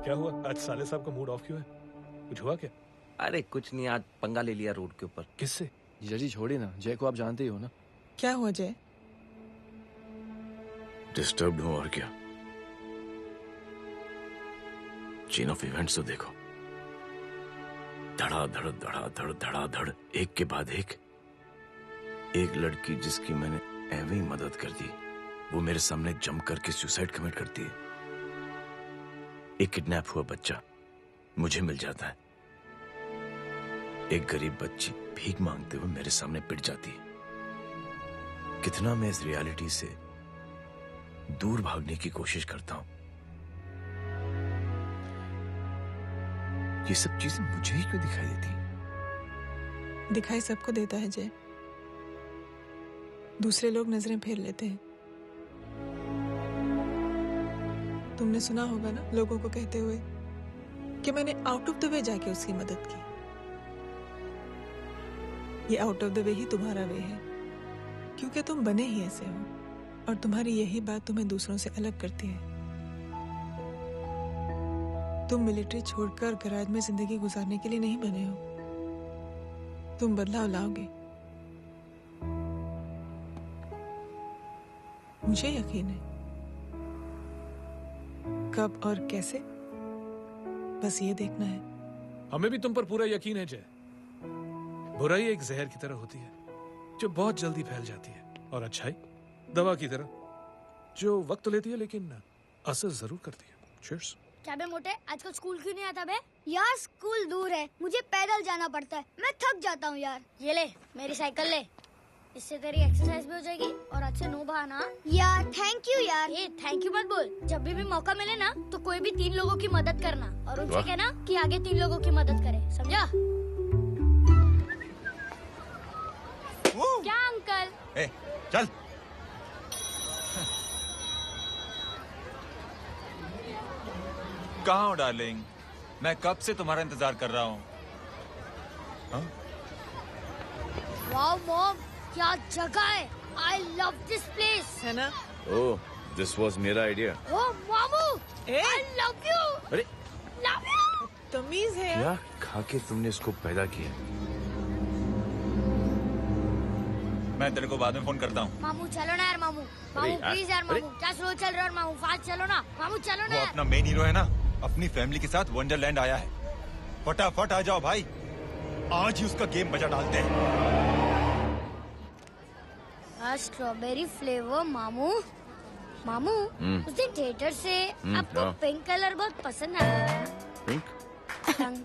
क्या हुआ आज साले साहब का मूड ऑफ क्यों है? कुछ हुआ क्या? अरे कुछ नहीं, आज पंगा ले लिया रोड के ऊपर। किससे? जीजा जी छोड़िए ना, जय को आप जानते ही हो ना। क्या हुआ जय? डिस्टर्ब्ड हूं और क्या। चेन ऑफ इवेंट्स तो देखो, धड़ाधड़ धड़ाधड़ धड़ाधड़, एक के बाद एक लड़की जिसकी मैंने एवं ही मदद कर दी, वो मेरे सामने जंप करके सुसाइड कमिट करती है। एक किडनैप हुआ बच्चा मुझे मिल जाता है। एक गरीब बच्ची भीख मांगते हुए मेरे सामने पिट जाती है। कितना मैं इस रियलिटी से दूर भागने की कोशिश करता हूं। ये सब चीजें मुझे ही क्यों दिखाई देती? दिखाई सबको देता है जय, दूसरे लोग नजरें फेर लेते हैं। तुमने सुना होगा ना लोगों को कहते हुए कि मैंने आउट ऑफ द वे जाके उसकी मदद की। ये आउट ऑफ द वे ही तुम्हारा वे है, क्योंकि तुम बने ही ऐसे हो और तुम्हारी यही बात तुम्हें दूसरों से अलग करती है। तुम मिलिट्री छोड़कर गराज में जिंदगी गुजारने के लिए नहीं बने हो। तुम बदलाव लाओगे, मुझे यकीन है। कब और कैसे, बस ये देखना है। हमें भी तुम पर पूरा यकीन है जय। बुराई एक जहर की तरह होती है जो बहुत जल्दी फैल जाती है, और अच्छाई दवा की तरह जो वक्त लेती है लेकिन असर जरूर करती है। चीयर्स। क्या बे मोटे, आजकल स्कूल क्यों नहीं आता बे? यार स्कूल दूर है, मुझे पैदल जाना पड़ता है, मैं थक जाता हूँ यार। ये ले मेरी साइकिल ले, इससे तेरी एक्सरसाइज भी हो जाएगी और आज से नो बहाना। यार थैंक यू यार। ये थैंक यू मत बोल, जब भी मौका मिले ना तो कोई भी 3 लोगों की मदद करना और उनसे कहना कि आगे 3 लोगों की मदद करे, समझा? क्या अंकल? ए, चल। कहाँ हो डार्लिंग? मैं कब से तुम्हारा इंतजार कर रहा हूँ। वाओ मॉम, क्या जगह है। I love this place. है ना? ओह, दिस वाज मेरा आइडिया। Oh मामू, I love you. अरे Love you. तमीज है। क्या खा के तुमने इसको पैदा किया? मैं तेरे को बाद में फोन करता हूँ। मामू चलो ना यार, मामू मामू प्लीज यार, मामू क्या स्लो चल रहे हो मामू, फास्ट चलो ना मामू, चलो ना। वो अपना मेन हीरो है ना, अपनी फैमिली के साथ वंडरलैंड आया है। फटाफट आ जाओ भाई, आज ही उसका गेम बजा डालते हैं। स्ट्रॉबेरी फ्लेवर मामू। मामू उस दिन थिएटर से आपको पिंक कलर बहुत पसंद आया। पिंक? डडंग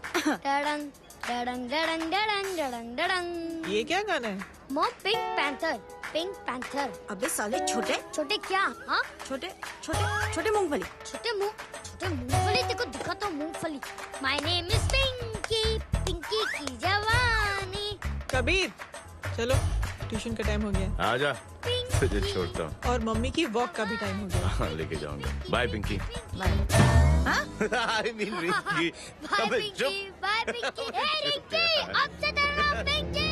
डडंग डडंग डडंग डडंग डडंग। ये क्या गाना है? Mom pink panther, pink panther. अबे साले छोटे छोटे क्या? हाँ छोटे छोटे छोटे मूंगफली। छोटे मूंगफली, देखो दिखाता हूँ मूंगफली। My name is Pinky, Pinky की जवानी। कबीर चलो, ट्यूशन का टाइम हो गया। आजा, तुझे छोड़ता हूँ। और मम्मी की वॉक का भी टाइम हो गया। हाँ, लेके जाऊंगा। Bye Pinky. I mean Rinky. Bye Pinky, bye Pinky. Hey Rinky, अब से तेरा नाम पिंकी।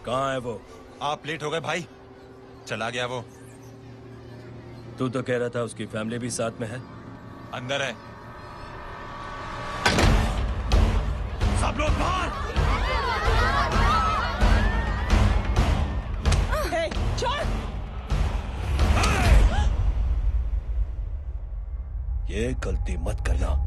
कहाँ है वो? आप लेट हो गए भाई, चला गया वो। तू तो कह रहा था उसकी फैमिली भी साथ में है। अंदर है। सब लोग बाहर। छोड़। ये गलती मत करना।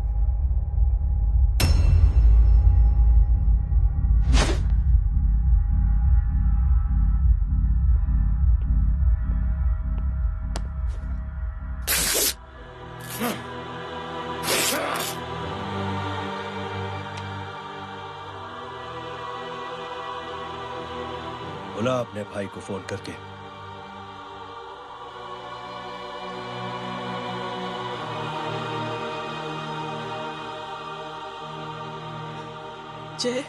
बोला अपने भाई को फोन करके। जय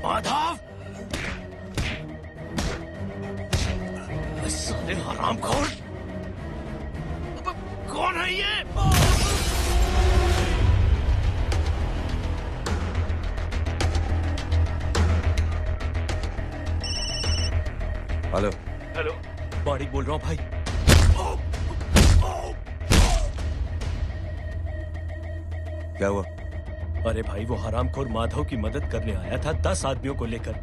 माधव, साले हरामखोर, कौन है ये? हेलो हेलो, बॉडी बोल रहा हूँ भाई। क्या हुआ? अरे भाई, वो हरामखोर माधव की मदद करने आया था 10 आदमियों को लेकर,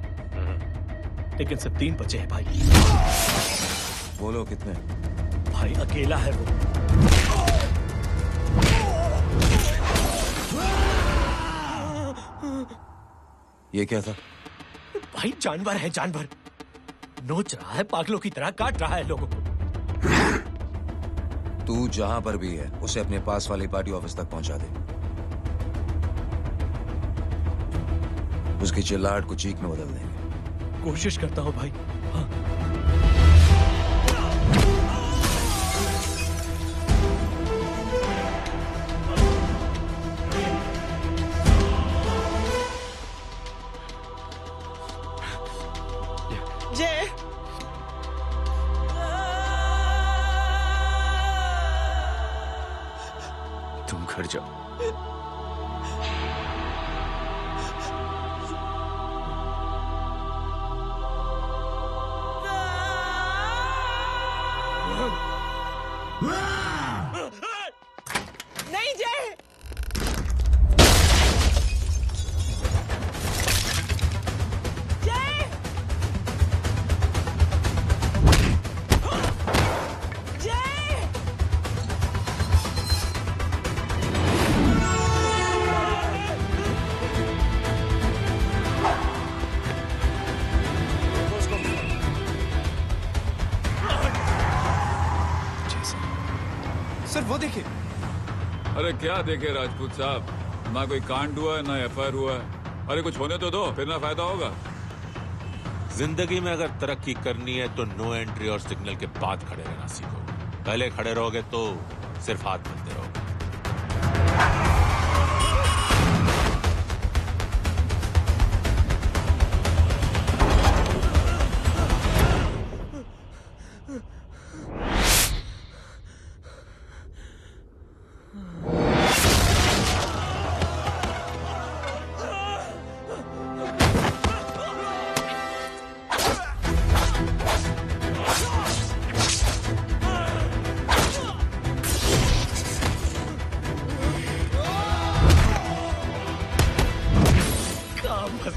लेकिन सिर्फ 3 बचे हैं भाई। बोलो कितने? भाई अकेला है वो। ये क्या था? भाई जानवर है, जानवर। नोच रहा है, पागलों की तरह काट रहा है लोगों को। तू जहां पर भी है उसे अपने पास वाली पार्टी ऑफिस तक पहुंचा दे। उसकी चिल्लाहट को चीख में बदल देंगे। कोशिश करता हूँ भाई। हाँ। जय, तुम घर जाओ। नहीं जय, जय, जय, सर वो देखिए। अरे क्या देखे राजपूत साहब, ना कोई कांड हुआ है ना एफआईआर हुआ है। अरे कुछ होने तो दो, फिर ना फायदा होगा। जिंदगी में अगर तरक्की करनी है तो नो एंट्री और सिग्नल के बाद खड़े रहना सीखो। पहले खड़े रहोगे तो सिर्फ हाथ मिलते रहोगे।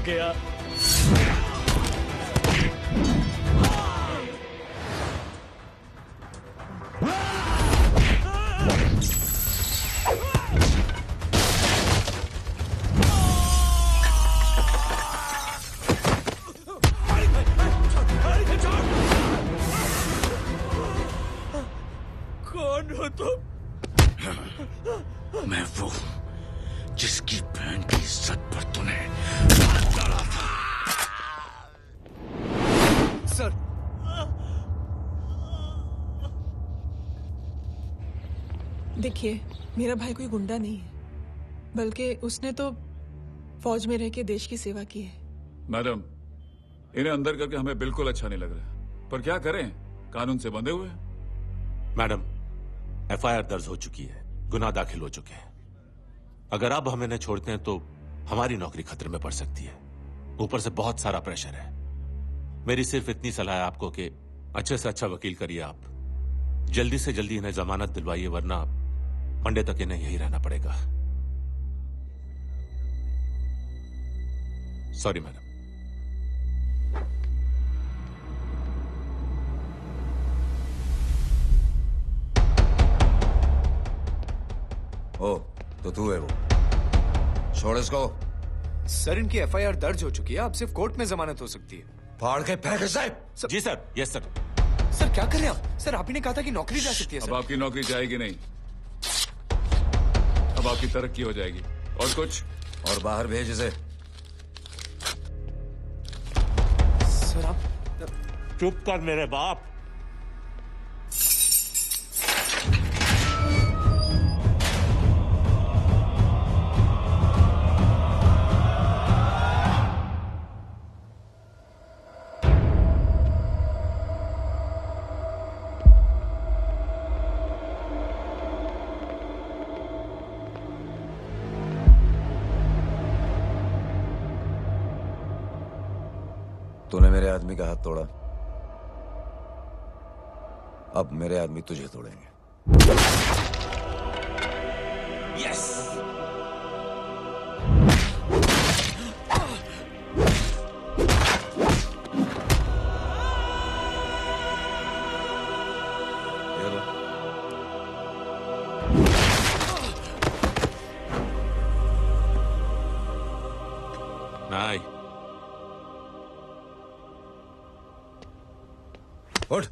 गया। कौन हो तुम? मैं वो जिसकी बहन की इज्जत पर तूने हाथ डाला था। सर, देखिए, मेरा भाई कोई गुंडा नहीं है, बल्कि उसने तो फौज में रह के देश की सेवा की है। मैडम, इन्हें अंदर करके हमें बिल्कुल अच्छा नहीं लग रहा, पर क्या करें, कानून से बंधे हुए। मैडम, एफआईआर दर्ज हो चुकी है, गुनाह दाखिल हो चुके हैं। अगर अब हम इन्हें छोड़ते हैं तो हमारी नौकरी खतरे में पड़ सकती है। ऊपर से बहुत सारा प्रेशर है। मेरी सिर्फ इतनी सलाह है आपको कि अच्छे से अच्छा वकील करिए आप। जल्दी से जल्दी इन्हें जमानत दिलवाइए, वरना मंडे तक इन्हें यही रहना पड़ेगा। Sorry madam. ओ, तो तू है वो। छोड़ इसको। सर, इनकी एफआईआर दर्ज हो चुकी है, अब सिर्फ कोर्ट में जमानत हो सकती है। फाड़ के फेंक साहब। जी सर। Yes sir. सर क्या कर रहे हैं आप? सर, आप ही ने कहा था कि नौकरी जा सकती है। अब आपकी नौकरी जाएगी नहीं, अब आपकी तरक्की हो जाएगी। और कुछ? और बाहर भेज इसे। सर आप चुप कर मेरे बाप। तूने मेरे आदमी का हाथ तोड़ा, अब मेरे आदमी तुझे तोड़ेंगे। यस। नहीं। उठ।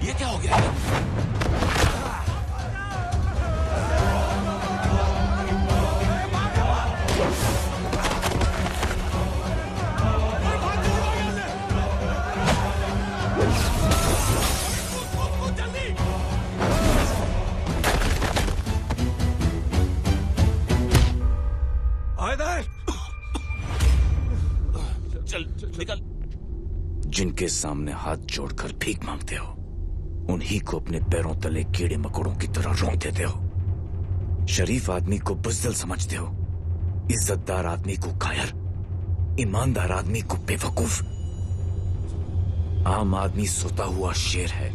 ये क्या हो गया? निकल। जिनके सामने हाथ जोड़कर भीख मांगते हो, उन्हीं को अपने पैरों तले कीड़े मकोड़ों की तरह रौंद देते हो। शरीफ आदमी को बुज़दिल समझते हो, इज्जतदार आदमी को कायर, ईमानदार आदमी को बेवकूफ। आम आदमी सोता हुआ शेर है,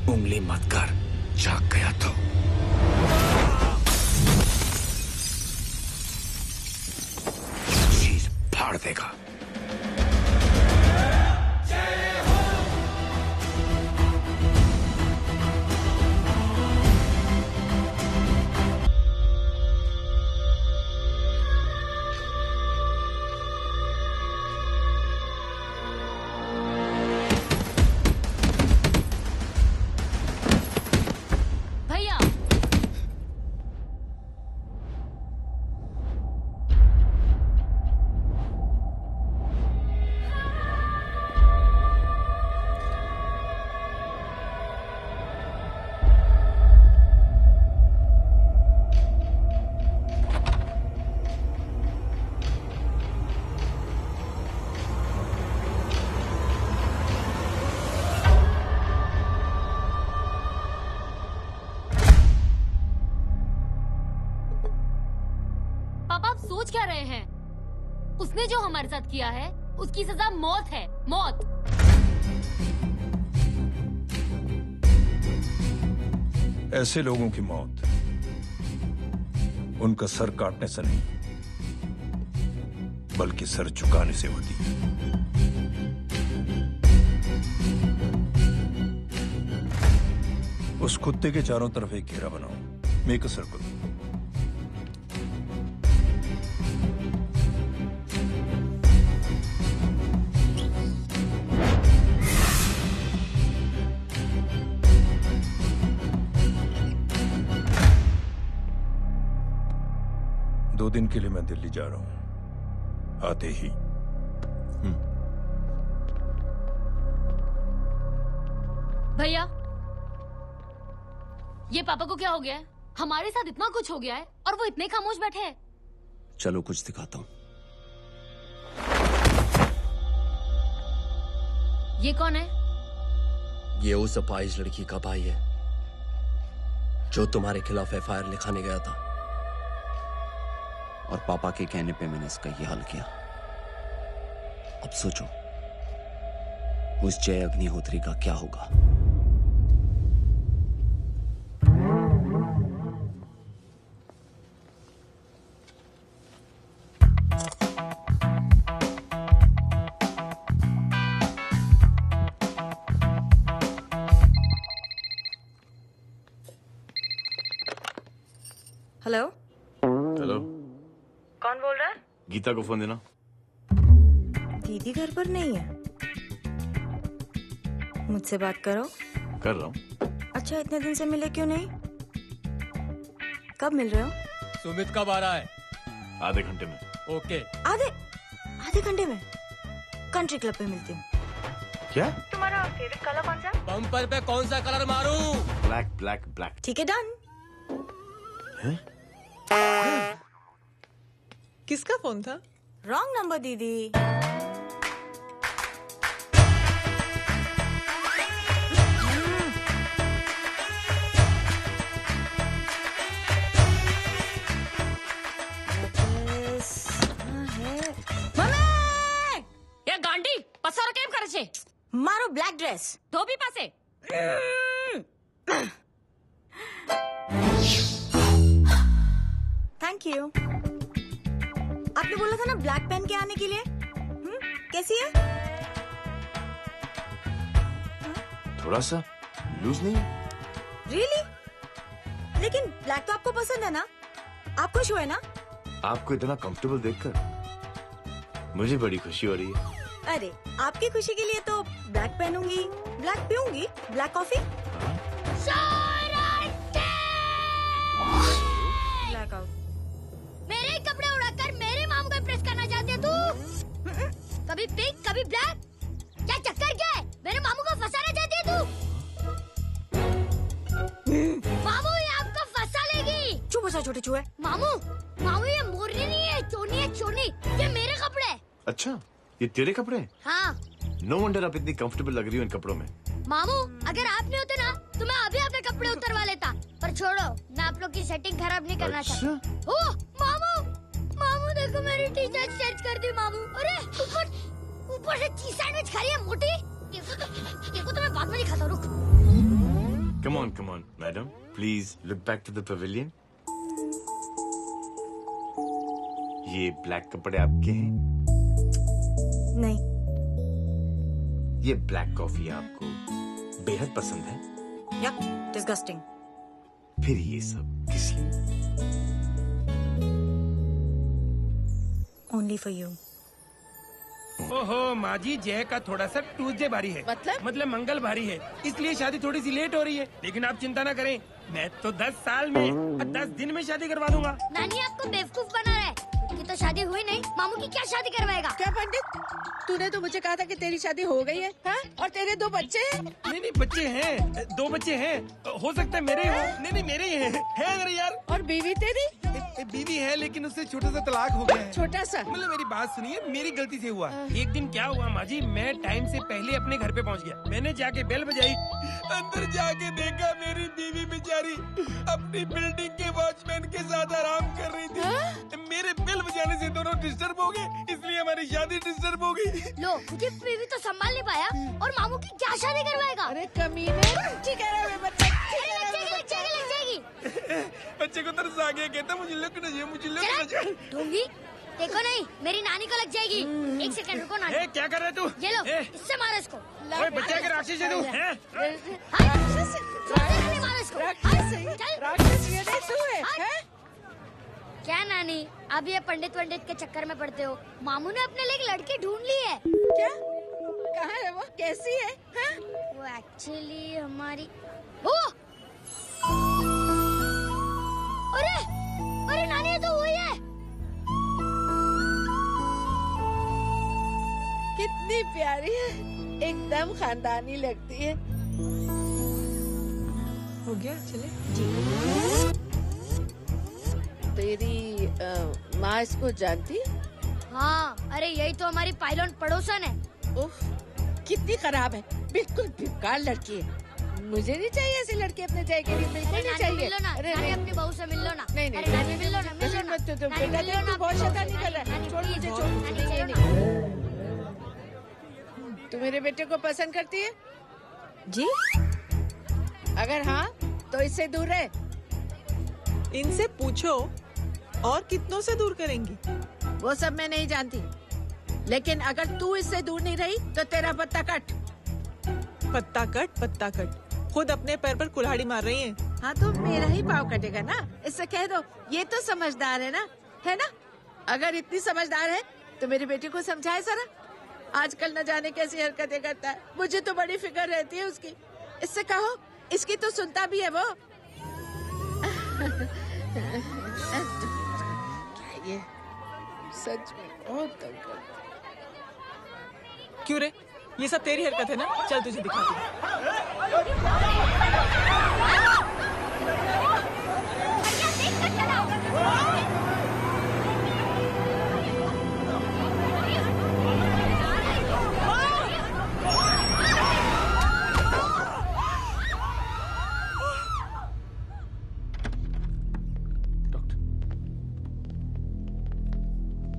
उंगली मत कर, जाग गया तो। चीर फाड़ देगा। उसने जो हमारे साथ किया है उसकी सजा मौत है, मौत। ऐसे लोगों की मौत उनका सर काटने से नहीं बल्कि सर झुकाने से होती है। उस कुत्ते के चारों तरफ एक घेरा बनाओ, मेक अ सर्कल। दो दिन के लिए मैं दिल्ली जा रहा हूं, आते ही। भैया, ये पापा को क्या हो गया है? हमारे साथ इतना कुछ हो गया है और वो इतने खामोश बैठे हैं। चलो कुछ दिखाता हूँ। ये कौन है? ये उस अपाहिज लड़की का भाई है जो तुम्हारे खिलाफ एफआईआर लिखाने गया था, और पापा के कहने पे मैंने इसका ये हाल किया। अब सोचो उस जय अग्निहोत्री का क्या होगा। हेलो हेलो, कौन बोल रहा है? गीता को फोन देना। दीदी घर पर नहीं है। मुझसे बात करो। कर रहा हूँ। अच्छा, इतने दिन से मिले क्यों नहीं? कब मिल रहे हो? सुमित कब आ रहा है? आधे घंटे में। ओके। आधे घंटे में कंट्री क्लब पे मिलती हूँ। क्या? तुम्हारा फेवरेट कलर कौन सा? बम्पर पे कौन सा कलर मारूं? Black black black. ठीक है, डन। किसका फोन था? रॉन्ग नंबर दीदी। गांडी पसारो केम करे छे? मारो ब्लैक ड्रेस धोबी पासे। Thank you. आपने बोला था ना ब्लैक पेन के आने के लिए। कैसी है? थोड़ा सा लूज नहीं? रियली? लेकिन ब्लैक तो आपको पसंद है ना? आप खुश हुए ना? आपको इतना कंफर्टेबल देखकर मुझे बड़ी खुशी हो रही है। अरे, आपकी खुशी के लिए तो ब्लैक पहनूंगी, ब्लैक पीऊंगी, ब्लैक कॉफी। Black out. मेरे कपड़े उड़ाकर मेरे मामू को इम्प्रेस करना चाहती है तू? कभी पिंक, कभी ब्लैक, क्या चक्कर क्या है? मेरे मामू को फंसाना चाहती है तू? मामू, ये आपको फंसा लेगी। चुप हो जा छोटे चूहे। मामू, मामू ये मोरनी नहीं है, चोनी है चोनी। ये मेरे कपड़े हैं। अच्छा, ये तेरे कपड़े हैं? हाँ। नो वंडर आप इतनी कंफर्टेबल लग रही हो इन कपड़ों में। मामू, अगर आप नहीं होते ना तो मैं अभी अपने कपड़े उतरवा लेता। पर छोड़ो, मैं आप लोग की सेटिंग खराब नहीं करना चाहता। ओह मामू, मामू देखो मेरी टी शर्ट चेंज कर दी मामू। अरे ऊपर से चीज सैंडविच खा रही है मोटी। देखो तो मैं बाद में दिखाता हूँ, रुक। Come on, madam. Please look back to the pavilion. ये ब्लैक कपड़े आपके हैं? नहीं। ये ब्लैक कॉफी आपको बेहद पसंद है? Yuck, disgusting. फिर ये सब किस लिए? Only for you. ओहो माजी, जय का थोड़ा सा ट्यूसडे भारी है। मतलब मंगल भारी है, इसलिए शादी थोड़ी सी लेट हो रही है। लेकिन आप चिंता ना करें, मैं तो 10 साल में 10 दिन में शादी करवा दूंगा। नानी आपको बेवकूफ बना रहा है। उसकी तो शादी हुई नहीं, मामू की क्या शादी करवाएगा? क्या पंडित, तूने तो मुझे कहा था कि तेरी शादी हो गई है, हाँ? और तेरे 2 बच्चे हैं। नहीं बच्चे हैं, 2 बच्चे हैं, हो सकता है मेरे ही हो। नहीं मेरे ही हैं, है अगर यार। और बीवी तेरी? बीवी है लेकिन उससे छोटा सा तलाक हो गया है। छोटा सा? मतलब मेरी बात सुनिए, मेरी गलती से हुआ। एक दिन क्या हुआ माँ जी, मैं टाइम से पहले अपने घर पे पहुँच गया। मैंने जाके बेल बजाई, अंदर जाके देखा मेरी बीवी बेचारी अपनी बिल्डिंग के वॉचमैन के साथ आराम कर रही थी। मेरे बेल बजाने से दोनों डिस्टर्ब हो गए, इसलिए हमारी शादी डिस्टर्ब हो गई। लो, मुझे बीवी तो संभाल नहीं पाया और मामू की क्या शादी करवाएगा? अरे कमीने, ठीक है बच्चे, बच्चे को तरस आ गया, कहता मुझे लगना चाहिए, मुझे लगना चाहिए। दूंगी? देखो नहीं, मेरी नानी को लग जाएगी। 1 सेकंड रुको नानी। क्या कर रहा है तू? ये लो, इससे मारो इसको। ओए बच्चा के राक्षस है तू, हैं? मारो इसको। राक्षस ये नहीं तू है? क्या नानी, अब ये पंडित के चक्कर में पड़ते हो? मामू ने अपने लिए एक लड़की ढूंढ ली है। क्या? कहाँ है वो? कैसी है? हाँ? वो एक्चुअली हमारी अरे नानी, ये तो वही है। कितनी प्यारी है, एकदम खानदानी लगती है। हो गया, चले। तेरी माँ इसको जानती? हाँ, अरे यही तो हमारी पायलट पड़ोसन है। उफ, कितनी खराब है, बिल्कुल बेकार लड़की है। मुझे नहीं चाहिए ऐसी लड़की अपने जय के लिए, बिल्कुल नहीं चाहिए। मिल लो ना, अरे नानी अपनी बहू से मिल लो ना। नहीं मिल लो ना, मिल लो ना। बेटा तू बहुत शैतानी कर रहा है, छोड़ मुझे, छोड़। तू मेरे बेटे को पसंद करती है? जी? अगर हाँ तो इससे दूर रहे। इनसे पूछो और कितनों से दूर करेंगी? वो सब मैं नहीं जानती, लेकिन अगर तू इससे दूर नहीं रही तो तेरा पत्ता कट। पत्ता कट, खुद अपने पैर पर कुल्हाड़ी मार रही हैं। हाँ तो मेरा ही पाँव कटेगा ना, इससे कह दो। ये तो समझदार है ना? अगर इतनी समझदार है तो मेरे बेटे को समझाए जरा। आजकल न जाने कैसी हरकतें करता है, मुझे तो बड़ी फिक्र रहती है उसकी। इससे कहो, इसकी तो सुनता भी है वो। क्या ये सच में बहुत तंग करता है। क्यों रे, ये सब तेरी हरकत है ना? चल तुझे दिखाती हूँ।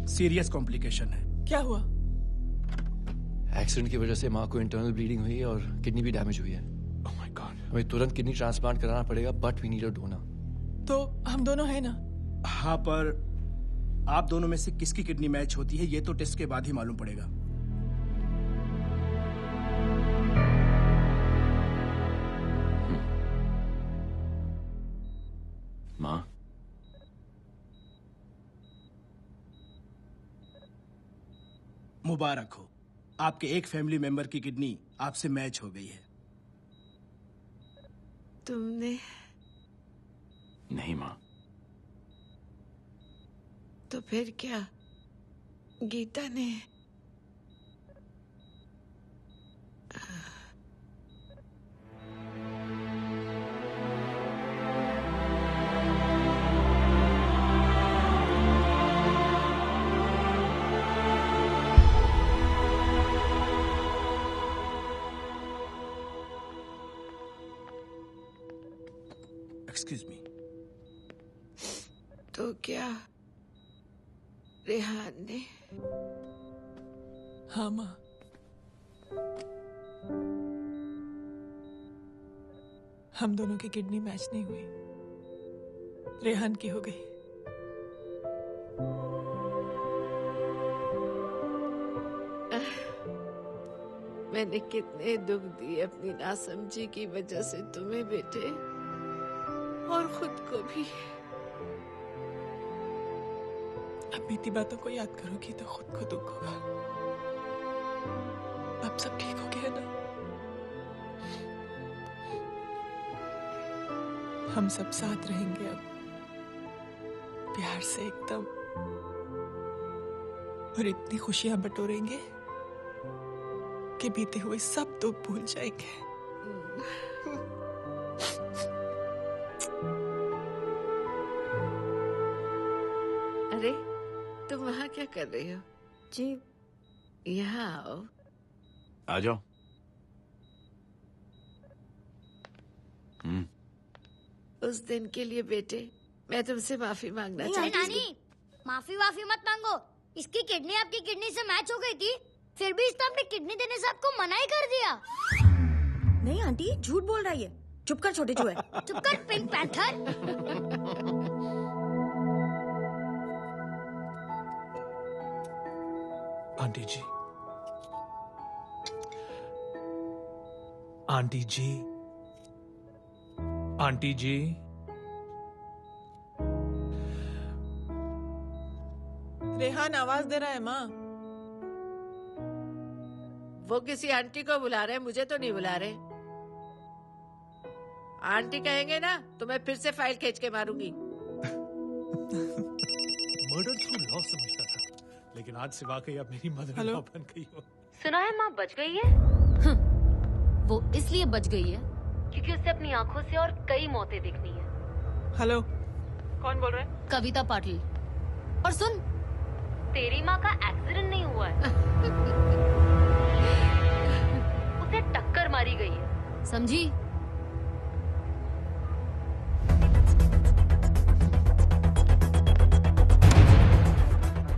सीरियस कॉम्प्लिकेशन है। क्या हुआ? एक्सीडेंट की वजह से माँ को इंटरनल ब्लीडिंग हुई है और किडनी भी डैमेज हुई है। Oh my god. हमें तुरंत किडनी ट्रांसप्लांट कराना पड़ेगा, but we need a donor. तो हम दोनों हैं ना? हाँ, पर आप दोनों में से किसकी किडनी मैच होती है ये तो टेस्ट के बाद ही मालूम पड़ेगा। माँ, मुबारक हो, आपके एक फैमिली मेंबर की किडनी आपसे मैच हो गई है। तुमने? नहीं माँ। तो फिर क्या? गीता ने? Excuse me. तो क्या रेहान ने? हाँ माँ, हम दोनों की किडनी मैच नहीं हुई, रेहान की हो गई। मैंने कितने दुख दिए अपनी नासमझी की वजह से तुम्हें बेटे, और खुद को भी। अब बीती बातों को याद करोगी तो खुद को दुख होगा। अब सब ठीक हो गया ना? हम सब साथ रहेंगे अब, प्यार से एकदम, और इतनी खुशियां बटोरेंगे आपके बीते हुए सब दुख भूल जाएंगे। अरे तुम वहाँ क्या कर रही हो? जी यहाँ आओ। आ जाओ। उस दिन के लिए बेटे मैं तुमसे माफी मांगना अरे चाहती हूँ। नानी, माफी मत मांगो। इसकी किडनी आपकी किडनी से मैच हो गई थी, फिर भी इसने अपनी किडनी देने से आपको मना ही कर दिया। नहीं आंटी, झूठ बोल रही है। चुप कर छोटे चूहे। चुप कर पिंक पैंथर। आंटी जी, आंटी जी, आंटी जी, रेहान आवाज दे रहा है माँ। वो किसी आंटी को बुला रहे हैं, मुझे तो नहीं बुला रहे। आंटी कहेंगे ना तो मैं फिर से फाइल खींच के मारूंगी। मर्डर थ्रू लॉ समझता था, लेकिन आज से वाकई अब मेरी मदर इन लॉ बन गई हो। सुना है माँ बच गई है। वो इसलिए बच गई है क्योंकि उसे अपनी आंखों से और कई मौतें देखनी है। हेलो, कौन बोल रहा है? कविता पाटिल। और सुन, तेरी माँ का एक्सीडेंट नहीं हुआ है, उसे टक्कर मारी गई है, समझी?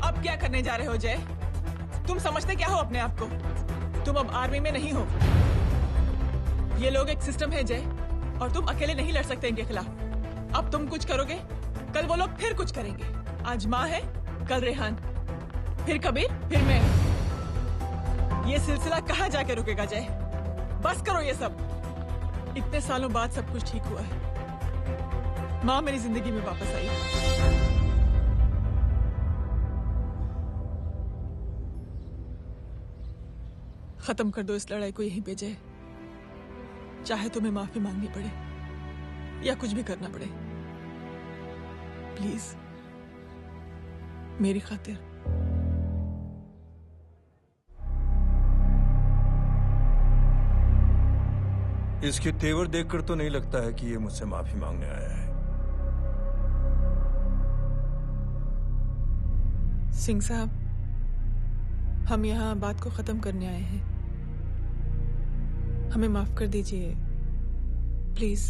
अब क्या करने जा रहे हो जय? तुम समझते क्या हो अपने आप को? तुम अब आर्मी में नहीं हो। ये लोग एक सिस्टम है जय, और तुम अकेले नहीं लड़ सकते इनके खिलाफ। अब तुम कुछ करोगे, कल वो लोग फिर कुछ करेंगे। आज माँ है, कल रेहान, फिर कबीर, फिर मैं। ये सिलसिला कहाँ जाके रुकेगा जय? बस करो ये सब। इतने सालों बाद सब कुछ ठीक हुआ है। माँ मेरी जिंदगी में वापस आई। खत्म कर दो इस लड़ाई को यहीं पे जय। चाहे तुम्हें माफी मांगनी पड़े या कुछ भी करना पड़े, प्लीज मेरी खातिर। इसके तेवर देखकर तो नहीं लगता है कि ये मुझसे माफी मांगने आया है। सिंह साहब, हम यहाँ बात को खत्म करने आए हैं। हमें माफ कर दीजिए प्लीज।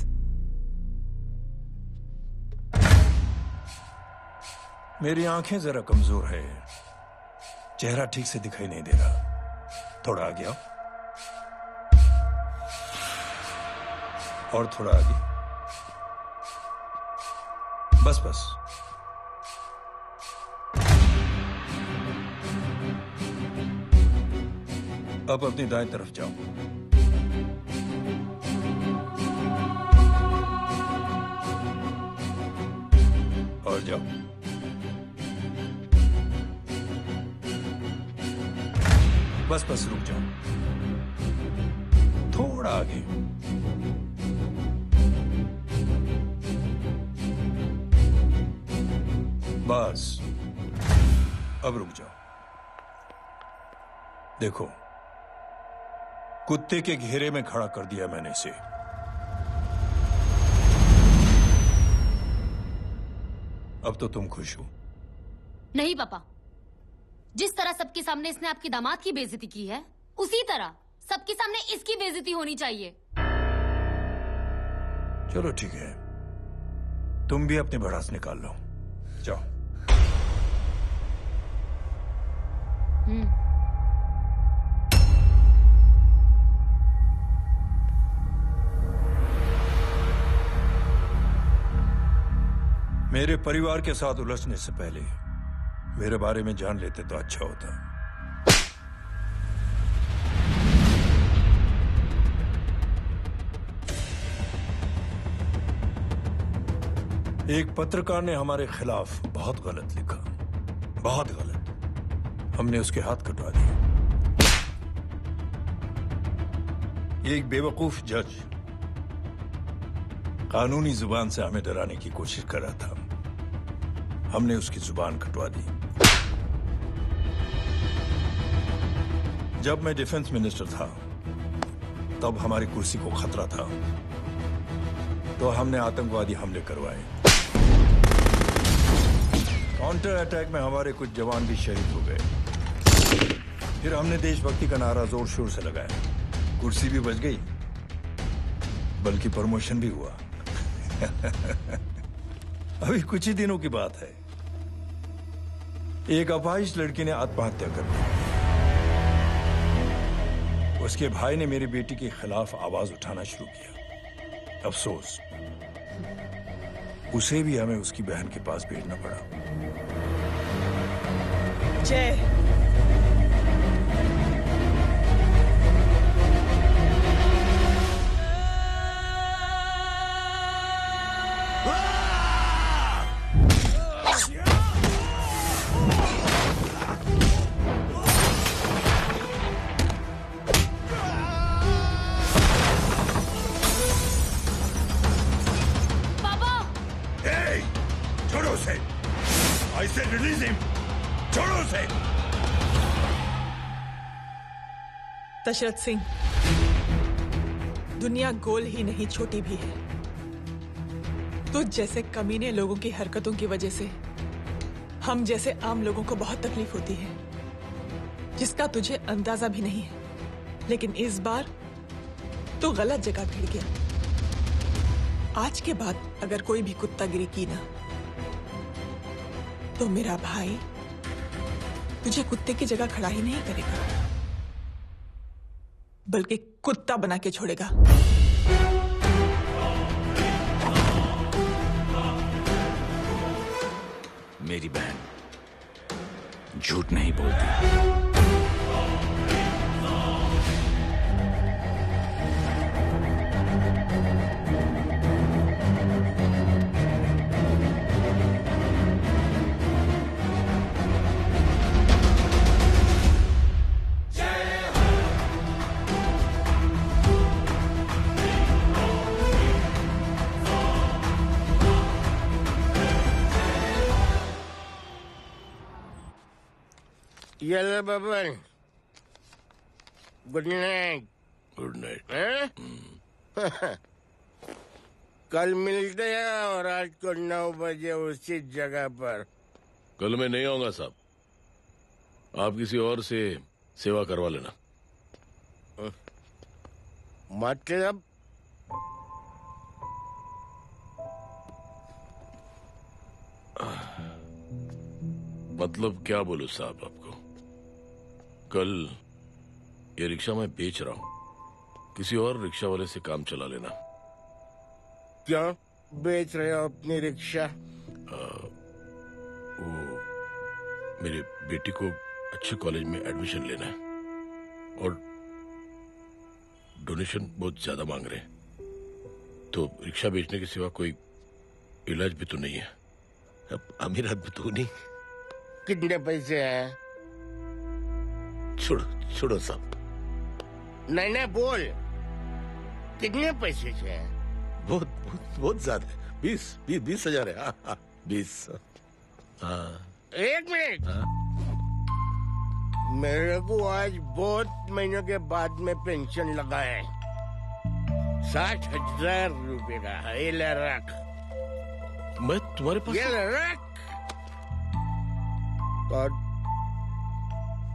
मेरी आंखें जरा कमजोर है, चेहरा ठीक से दिखाई नहीं दे रहा। थोड़ा आगे आओ, और थोड़ा आगे। बस बस। अब अपनी दाएं तरफ जाओ। और जाओ। बस बस रुक जाओ, थोड़ा आगे। बस अब रुक जाओ। देखो, कुत्ते के घेरे में खड़ा कर दिया मैंने इसे। अब तो तुम खुश हो? नहीं पापा, जिस तरह सबके सामने इसने आपकी दामाद की बेइज्जती की है, उसी तरह सबके सामने इसकी बेइज्जती होनी चाहिए। चलो ठीक है, तुम भी अपनी भड़ास निकाल लो। जाओ। मेरे परिवार के साथ उलझने से पहले मेरे बारे में जान लेते तो अच्छा होता। एक पत्रकार ने हमारे खिलाफ बहुत गलत लिखा, बहुत गलत। हमने उसके हाथ कटवा दिए। एक बेवकूफ जज कानूनी जुबान से हमें डराने की कोशिश कर रहा था। हमने उसकी जुबान कटवा दी। जब मैं डिफेंस मिनिस्टर था तब हमारी कुर्सी को खतरा था, तो हमने आतंकवादी हमले करवाए। काउंटर अटैक में हमारे कुछ जवान भी शहीद हो गए। फिर हमने देशभक्ति का नारा जोर शोर से लगाया। कुर्सी भी बच गई, बल्कि प्रमोशन भी हुआ। अभी कुछ ही दिनों की बात है, एक अपाहिज लड़की ने आत्महत्या कर ली। उसके भाई ने मेरी बेटी के खिलाफ आवाज उठाना शुरू किया। अफसोस, उसे भी हमें उसकी बहन के पास भेजना पड़ा। जय, दशरथ सिंह, दुनिया गोल ही नहीं छोटी भी है। तुझ जैसे कमीने लोगों की हरकतों की वजह से हम जैसे आम लोगों को बहुत तकलीफ होती है, जिसका तुझे अंदाजा भी नहीं है। लेकिन इस बार तो गलत जगह भिड़ गया। आज के बाद अगर कोई भी कुत्तागिरी की ना, तो मेरा भाई तुझे कुत्ते की जगह खड़ा ही नहीं करेगा, बल्कि कुत्ता बना के छोड़ेगा। मेरी बहन झूठ नहीं बोलती। Yellow Baban, good night. Good night. कल मिलते हैं और आज को 9 बजे उसी जगह पर। कल मैं नहीं आऊंगा साहब, आप किसी और से सेवा करवा लेना। मतलब? मतलब क्या बोलूं साहब आपको। कल ये रिक्शा मैं बेच रहा हूं, किसी और रिक्शा वाले से काम चला लेना। क्या बेच रहे हो अपनी रिक्शा? वो मेरी बेटी को अच्छे कॉलेज में एडमिशन लेना है और डोनेशन बहुत ज्यादा मांग रहे हैं, तो रिक्शा बेचने के सिवा कोई इलाज भी तो नहीं है। अब अमीर आदमी तो नहीं। कितने पैसे हैं? छोड़ो छोड़ो साहब। नहीं बोल, कितने पैसे हैं? बहुत बहुत बहुत ज्यादा है। 20,000 है। हाँ 20। हाँ 1 मिनट। मेरे को आज बहुत महीनों के बाद में पेंशन लगा है। 60,000 रुपए का है। ये ले रख। मैं तुम्हारे पास? ये ले रख। और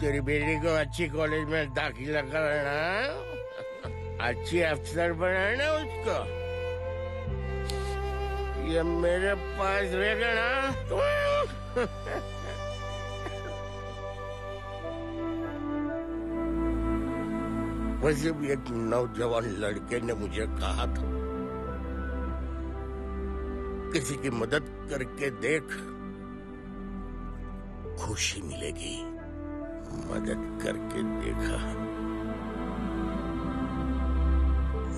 तेरी बेटी को अच्छी कॉलेज में दाखिला कराना, अच्छी अफसर बनाना उसको। ये मेरे पास रहेगा ना। वैसे भी एक नौजवान लड़के ने मुझे कहा था, किसी की मदद करके देख, खुशी मिलेगी। मदद करके देखा,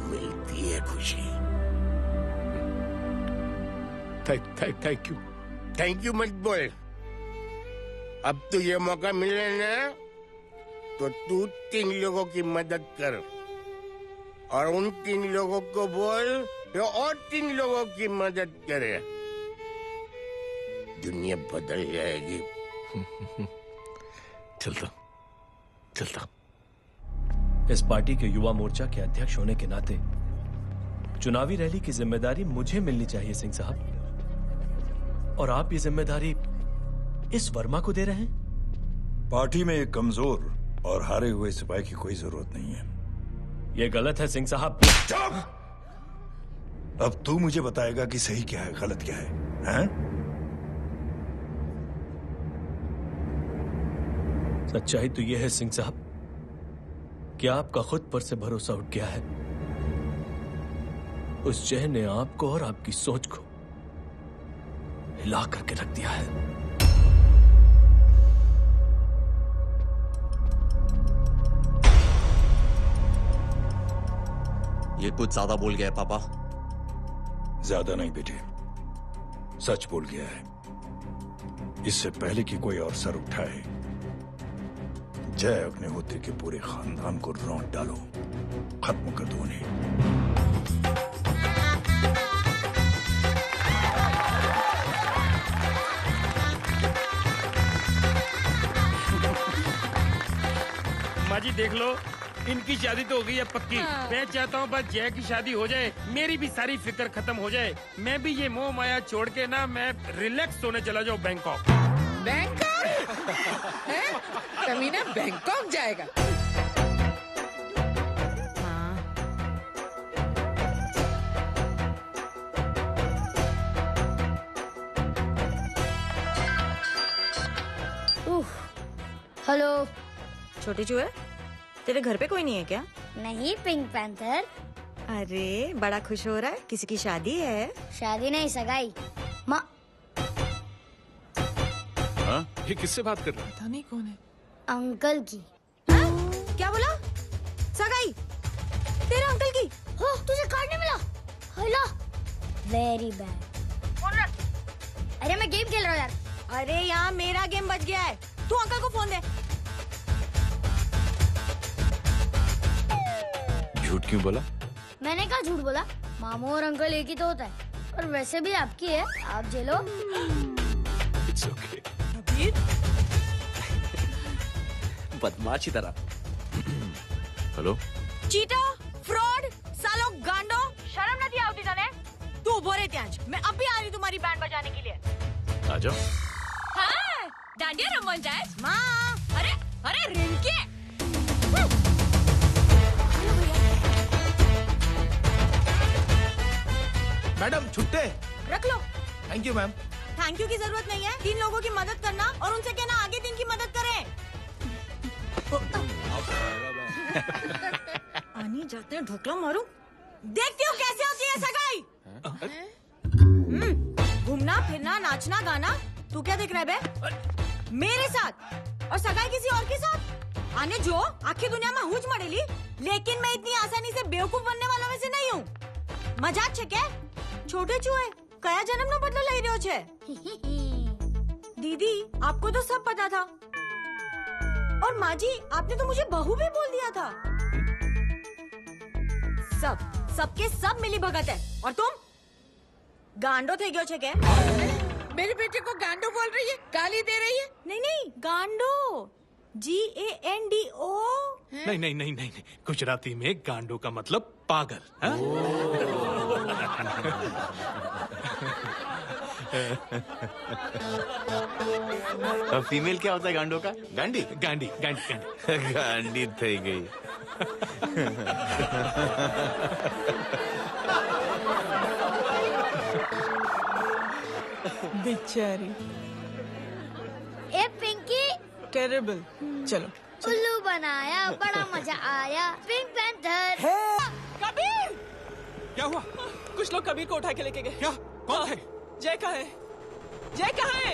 मिलती है खुशी। Thank you. थैंक यू मत बोल। अब तुझे मौका मिले ना, तो तू 3 लोगों की मदद कर और उन 3 लोगों को बोल जो और 3 लोगों की मदद करे। दुनिया बदल जाएगी। चलता। इस पार्टी के युवा मोर्चा के अध्यक्ष होने के नाते चुनावी रैली की जिम्मेदारी मुझे मिलनी चाहिए सिंह साहब, और आप ये जिम्मेदारी इस वर्मा को दे रहे हैं। पार्टी में एक कमजोर और हारे हुए सिपाही की कोई जरूरत नहीं है। ये गलत है सिंह साहब। अब तू मुझे बताएगा कि सही क्या है, गलत क्या है, हैं? सच्चाई तो यह है सिंह साहब कि आपका खुद पर से भरोसा उठ गया है। उस जय ने आपको और आपकी सोच को हिला करके रख दिया है। ये कुछ ज्यादा बोल गया है पापा। ज्यादा नहीं बेटे, सच बोल गया है। इससे पहले कि कोई और सर उठाए, जय अग्निहोत्री के पूरे खानदान को रौंद डालो, खत्म कर दो उन्हें। माँ जी देख लो, इनकी शादी तो हो गई है पक्की। मैं चाहता हूँ बस जय की शादी हो जाए, मेरी भी सारी फिक्र खत्म हो जाए। मैं भी ये मोह माया छोड़ के ना मैं रिलैक्स होने चला जाऊँ बैंकॉक। बैंकॉक? कमीना बैंकॉक जाएगा? हेलो छोटे चूहे, तेरे घर पे कोई नहीं है क्या? नहीं, पिंक पैंथर। अरे बड़ा खुश हो रहा है, किसी की शादी है? शादी नहीं, सगाई। माँ ये किससे बात कर रहा है? पता नहीं कौन है। अंकल की। क्या बोला? सगाई तेरे अंकल की? हो, तुझे कार्ड नहीं मिला? Hello, very bad. अरे मैं गेम खेल रहा हूँ यार। अरे यहाँ मेरा गेम बच गया है, तू अंकल को फोन दे। झूठ क्यों बोला? मैंने कहा झूठ बोला? मामू और अंकल एक ही तो होता है, और वैसे भी आपकी है, आप झेलो। It's okay. बदमाशी तरह। हेलो, चीटा, फ्रॉड, सालो गांडो, शर्म नहीं आती तने? तू उभो रे त्यांज, मैं अब भी आ रही तुम्हारी बैंड बजाने के लिए। आ जाओ। हाँ, डांडिया रमन जाए। माँ, अरे रिंकी। मैडम छुट्टे रख लो। Thank you ma'am. Thank you की जरूरत नहीं है, 3 लोगों की मदद करना और उनसे कहना आगे 3 की मदद करें। आनी जाते हैं ढोकला मारूं। देखती हो कैसे होती है सगाई? घूमना फिरना नाचना गाना, तू क्या देख रहा है बे? मेरे साथ और सगाई किसी और के साथ? आने जो आखिर दुनिया में हुज मड़ेली, लेकिन मैं इतनी आसानी से बेवकूफ बनने वाला में से नहीं हूँ। मजाक छे क्या? छोटे चूहे कया जन्म नो बदलो लई रह्यो छे? दीदी आपको तो सब पता था, और माँ जी आपने तो मुझे बहू भी बोल दिया था। सबके सब मिली भगत है, और तुम गांडो थे गयो छे क्या? मेरे बेटे को गांडो बोल रही है, गाली दे रही है? नहीं गांडो, GANDO। नहीं, गुजराती में गांडो का मतलब पागल। फीमेल क्या होता है गांडो का? गांडी गांडी गांडी थई गई। बेचारी। ए पिंकी, टेरेबल। चलो उल्लू बनाया, बड़ा मजा आया। Pink panther. कबीर! क्या हुआ? कुछ लोग कबीर को उठा के लेके गए। क्या? कौन है? जय कहाँ है? जय कहाँ है?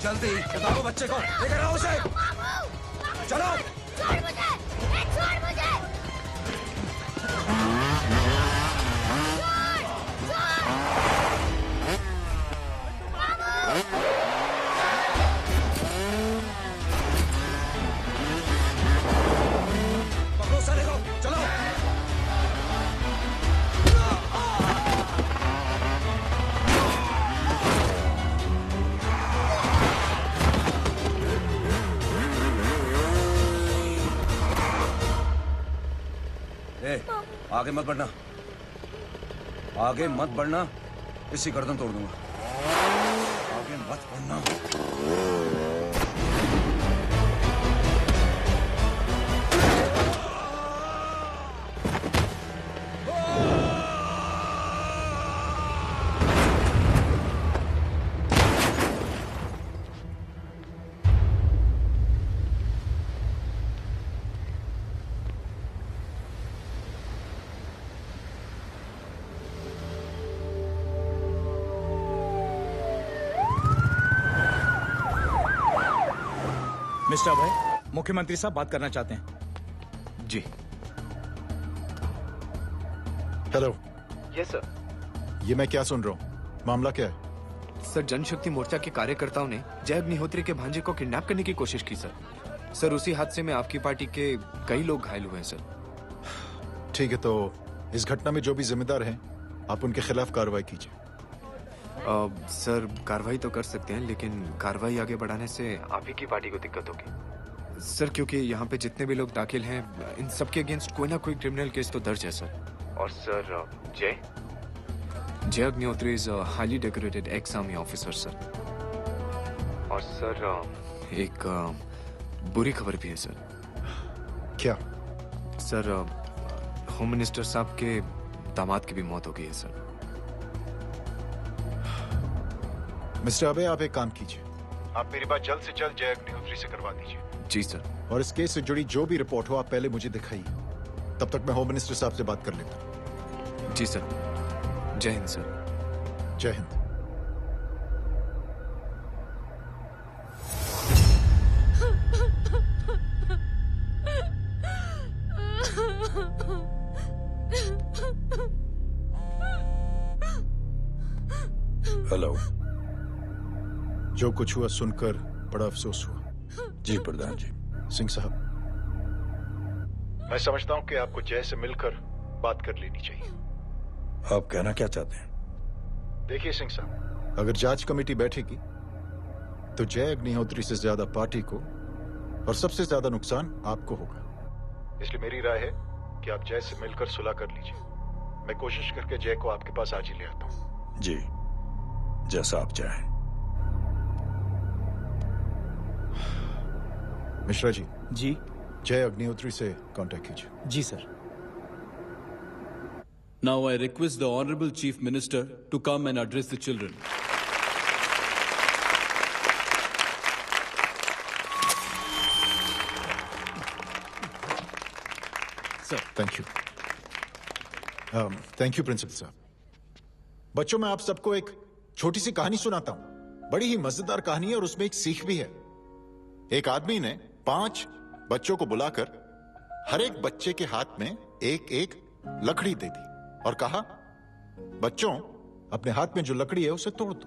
जल्दी बताओ बच्चे को, लेकर आओ उसे। चलो छोड़ मुझे, छोड़ मुझे। पकड़ो साले को, चलो। आगे मत बढ़ना, आगे मत बढ़ना, इसी गर्दन तोड़ दूंगा। आगे मत बढ़ना। मिस्टर अभय, मुख्यमंत्री साहब बात करना चाहते हैं। जी। हेलो। Yes sir. ये मैं क्या सुन रहा हूँ? मामला क्या है? सर, जनशक्ति मोर्चा के कार्यकर्ताओं ने जय अग्निहोत्री के भांजे को किडनैप करने की कोशिश की सर। सर, उसी हादसे में आपकी पार्टी के कई लोग घायल हुए हैं सर। ठीक है, तो इस घटना में जो भी जिम्मेदार हैं, आप उनके खिलाफ कार्रवाई कीजिए। सर, कार्रवाई तो कर सकते हैं, लेकिन कार्रवाई आगे बढ़ाने से आप ही की पार्टी को दिक्कत होगी सर, क्योंकि यहाँ पे जितने भी लोग दाखिल हैं, इन सबके अगेंस्ट कोई ना कोई क्रिमिनल केस तो दर्ज है सर। और सर, जय Agnihotri is highly decorated ex army officer sir. और सर, एक बुरी खबर भी है सर। क्या? सर, होम मिनिस्टर साहब के दामाद की भी मौत हो गई है सर। मिस्टर अबे, आप एक काम कीजिए, आप मेरी बात जल्द से जल्द जय अग्निहोत्री से करवा दीजिए। जी सर। और इस केस से जुड़ी जो भी रिपोर्ट हो, आप पहले मुझे दिखाइए, तब तक मैं होम मिनिस्टर साहब से बात कर लेता हूँ। जी सर। जय हिंद सर। जय हिंद। हेलो। जो कुछ हुआ सुनकर बड़ा अफसोस हुआ। जी प्रधान जी। सिंह साहब, मैं समझता हूं कि आपको जय से मिलकर बात कर लेनी चाहिए। आप कहना क्या चाहते हैं? देखिए सिंह साहब, अगर जांच कमेटी बैठेगी तो जय अग्निहोत्री से ज्यादा पार्टी को और सबसे ज्यादा नुकसान आपको होगा। इसलिए मेरी राय है कि आप जय से मिलकर सुलह कर लीजिए। मैं कोशिश करके जय को आपके पास आज ही ले आता हूं। जी, जैसा आप चाहें। मिश्रा जी। जी। जय अग्निहोत्री से कांटेक्ट कीजिए। जी sir. Now I request the Honorable Chief Minister to come and address the children. Sir, thank you. Thank you principal साहब। बच्चों, मैं आप सबको एक छोटी सी कहानी सुनाता हूं। बड़ी ही मजेदार कहानी है और उसमें एक सीख भी है। एक आदमी ने 5 बच्चों को बुलाकर हर एक बच्चे के हाथ में एक एक लकड़ी दे दी और कहा, बच्चों अपने हाथ में जो लकड़ी है उसे तोड़ दो।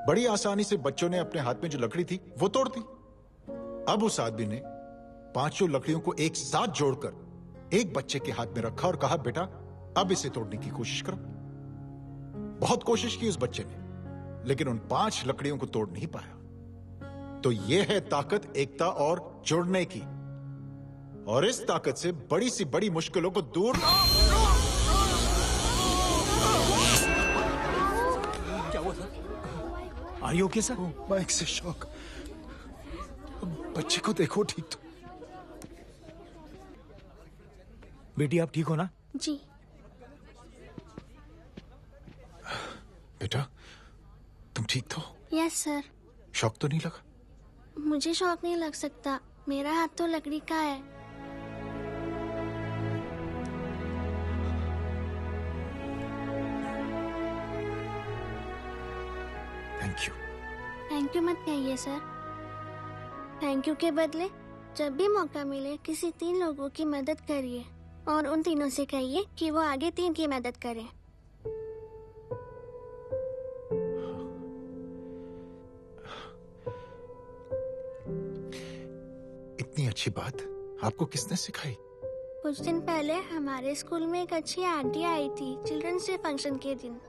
बड़ी आसानी से बच्चों ने अपने हाथ में जो लकड़ी थी वो तोड़ दी। अब उस आदमी ने 5 लकड़ियों को एक साथ जोड़कर एक बच्चे के हाथ में रखा और कहा, बेटा अब इसे तोड़ने की कोशिश करो। बहुत कोशिश की उस बच्चे ने, लेकिन उन 5 लकड़ियों को तोड़ नहीं पाया। तो यह है ताकत एकता और जुड़ने की, और इस ताकत से बड़ी सी बड़ी मुश्किलों को दूर। क्या हुआ sir? Are you okay, sir? Mic से शॉक। बच्चे को देखो ठीक तो। बेटी आप ठीक हो ना? जी। बेटा तुम ठीक तो? Yes sir. शॉक तो नहीं लगा? मुझे शौक नहीं लग सकता, मेरा हाथ तो लकड़ी का है। Thank you. थैंक यू मत कहिए सर। थैंक यू के बदले जब भी मौका मिले किसी 3 लोगों की मदद करिए और उन तीनों से कहिए कि वो आगे 3 की मदद करें। इतनी अच्छी बात आपको किसने सिखाई? कुछ दिन पहले हमारे स्कूल में एक अच्छी आंटी आई थी चिल्ड्रंस डे फंक्शन के दिन।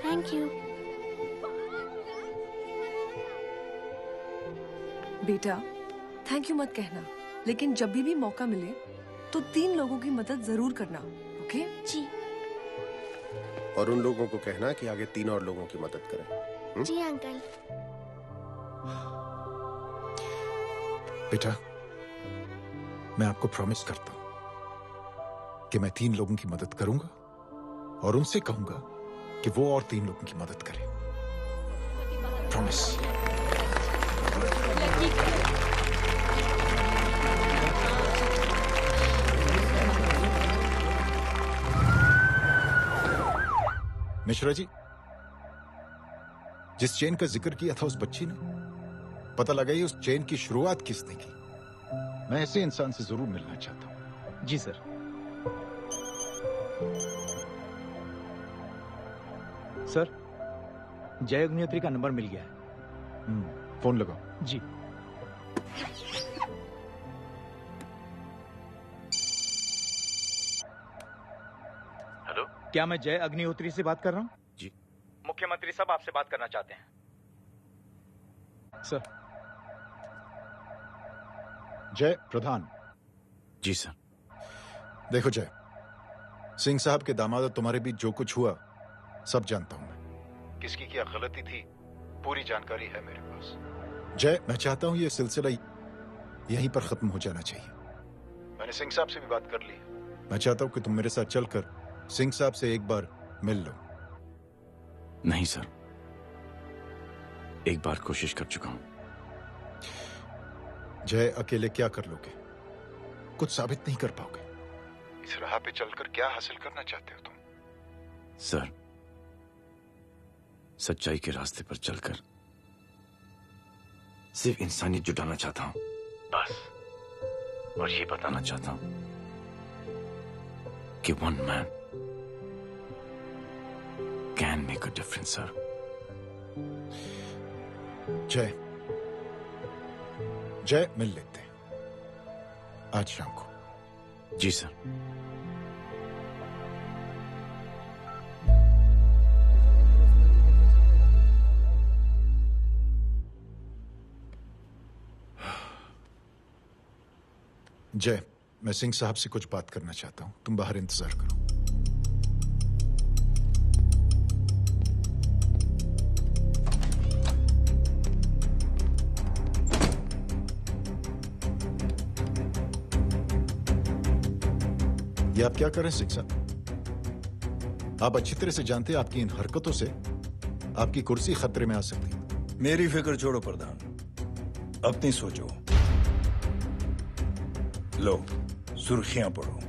Thank you. बेटा थैंक यू मत कहना, लेकिन जब भी मौका मिले तो 3 लोगों की मदद जरूर करना, ओके? जी। और उन लोगों को कहना कि आगे 3 और लोगों की मदद करें। जी अंकल। बेटा मैं आपको प्रॉमिस करता हूं कि मैं 3 लोगों की मदद करूंगा और उनसे कहूंगा कि वो और 3 लोगों की मदद करें। प्रॉमिस। मिश्रा जी, जिस चेन का जिक्र किया था उस बच्ची ने, पता लगाइए उस चेन की शुरुआत किसने की। मैं ऐसे इंसान से जरूर मिलना चाहता हूं। जी सर। सर जय अग्निहोत्री का नंबर मिल गया है। फोन लगाओ। जी। हेलो, क्या मैं जय अग्निहोत्री से बात कर रहा हूँ? जी। मुख्यमंत्री साहब आपसे बात करना चाहते हैं सर। जय प्रधान। जी सर। देखो जय, सिंह साहब के दामाद और तुम्हारे बीच जो कुछ हुआ सब जानता हूं मैं। किसकी क्या गलती थी पूरी जानकारी है मेरे पास। जय मैं चाहता हूं ये सिलसिला यहीं पर खत्म हो जाना चाहिए। मैंने सिंह साहब से भी बात कर ली। मैं चाहता हूं कि तुम मेरे साथ चलकर सिंह साहब से एक बार मिल लो। नहीं सर, एक बार कोशिश कर चुका हूं। जय अकेले क्या कर लोगे? कुछ साबित नहीं कर पाओगे। इस राह पे चलकर क्या हासिल करना चाहते हो तुम? सर, सच्चाई के रास्ते पर चलकर सिर्फ इंसानियत जुटाना चाहता हूं, बस। और ये बताना चाहता हूं कि one man can make a difference sir. जय जय मिल लेते हैं आज शाम को। जी सर। जय मैं सिंह साहब से कुछ बात करना चाहता हूं, तुम बाहर इंतजार करो। ये आप क्या कर रहे हैं सिंह साहब? आप अच्छी तरह से जानते हैं आपकी इन हरकतों से आपकी कुर्सी खतरे में आ सकती है। मेरी फिक्र छोड़ो प्रधान, अपनी सोचो। लो सुर्खियां पढ़ो।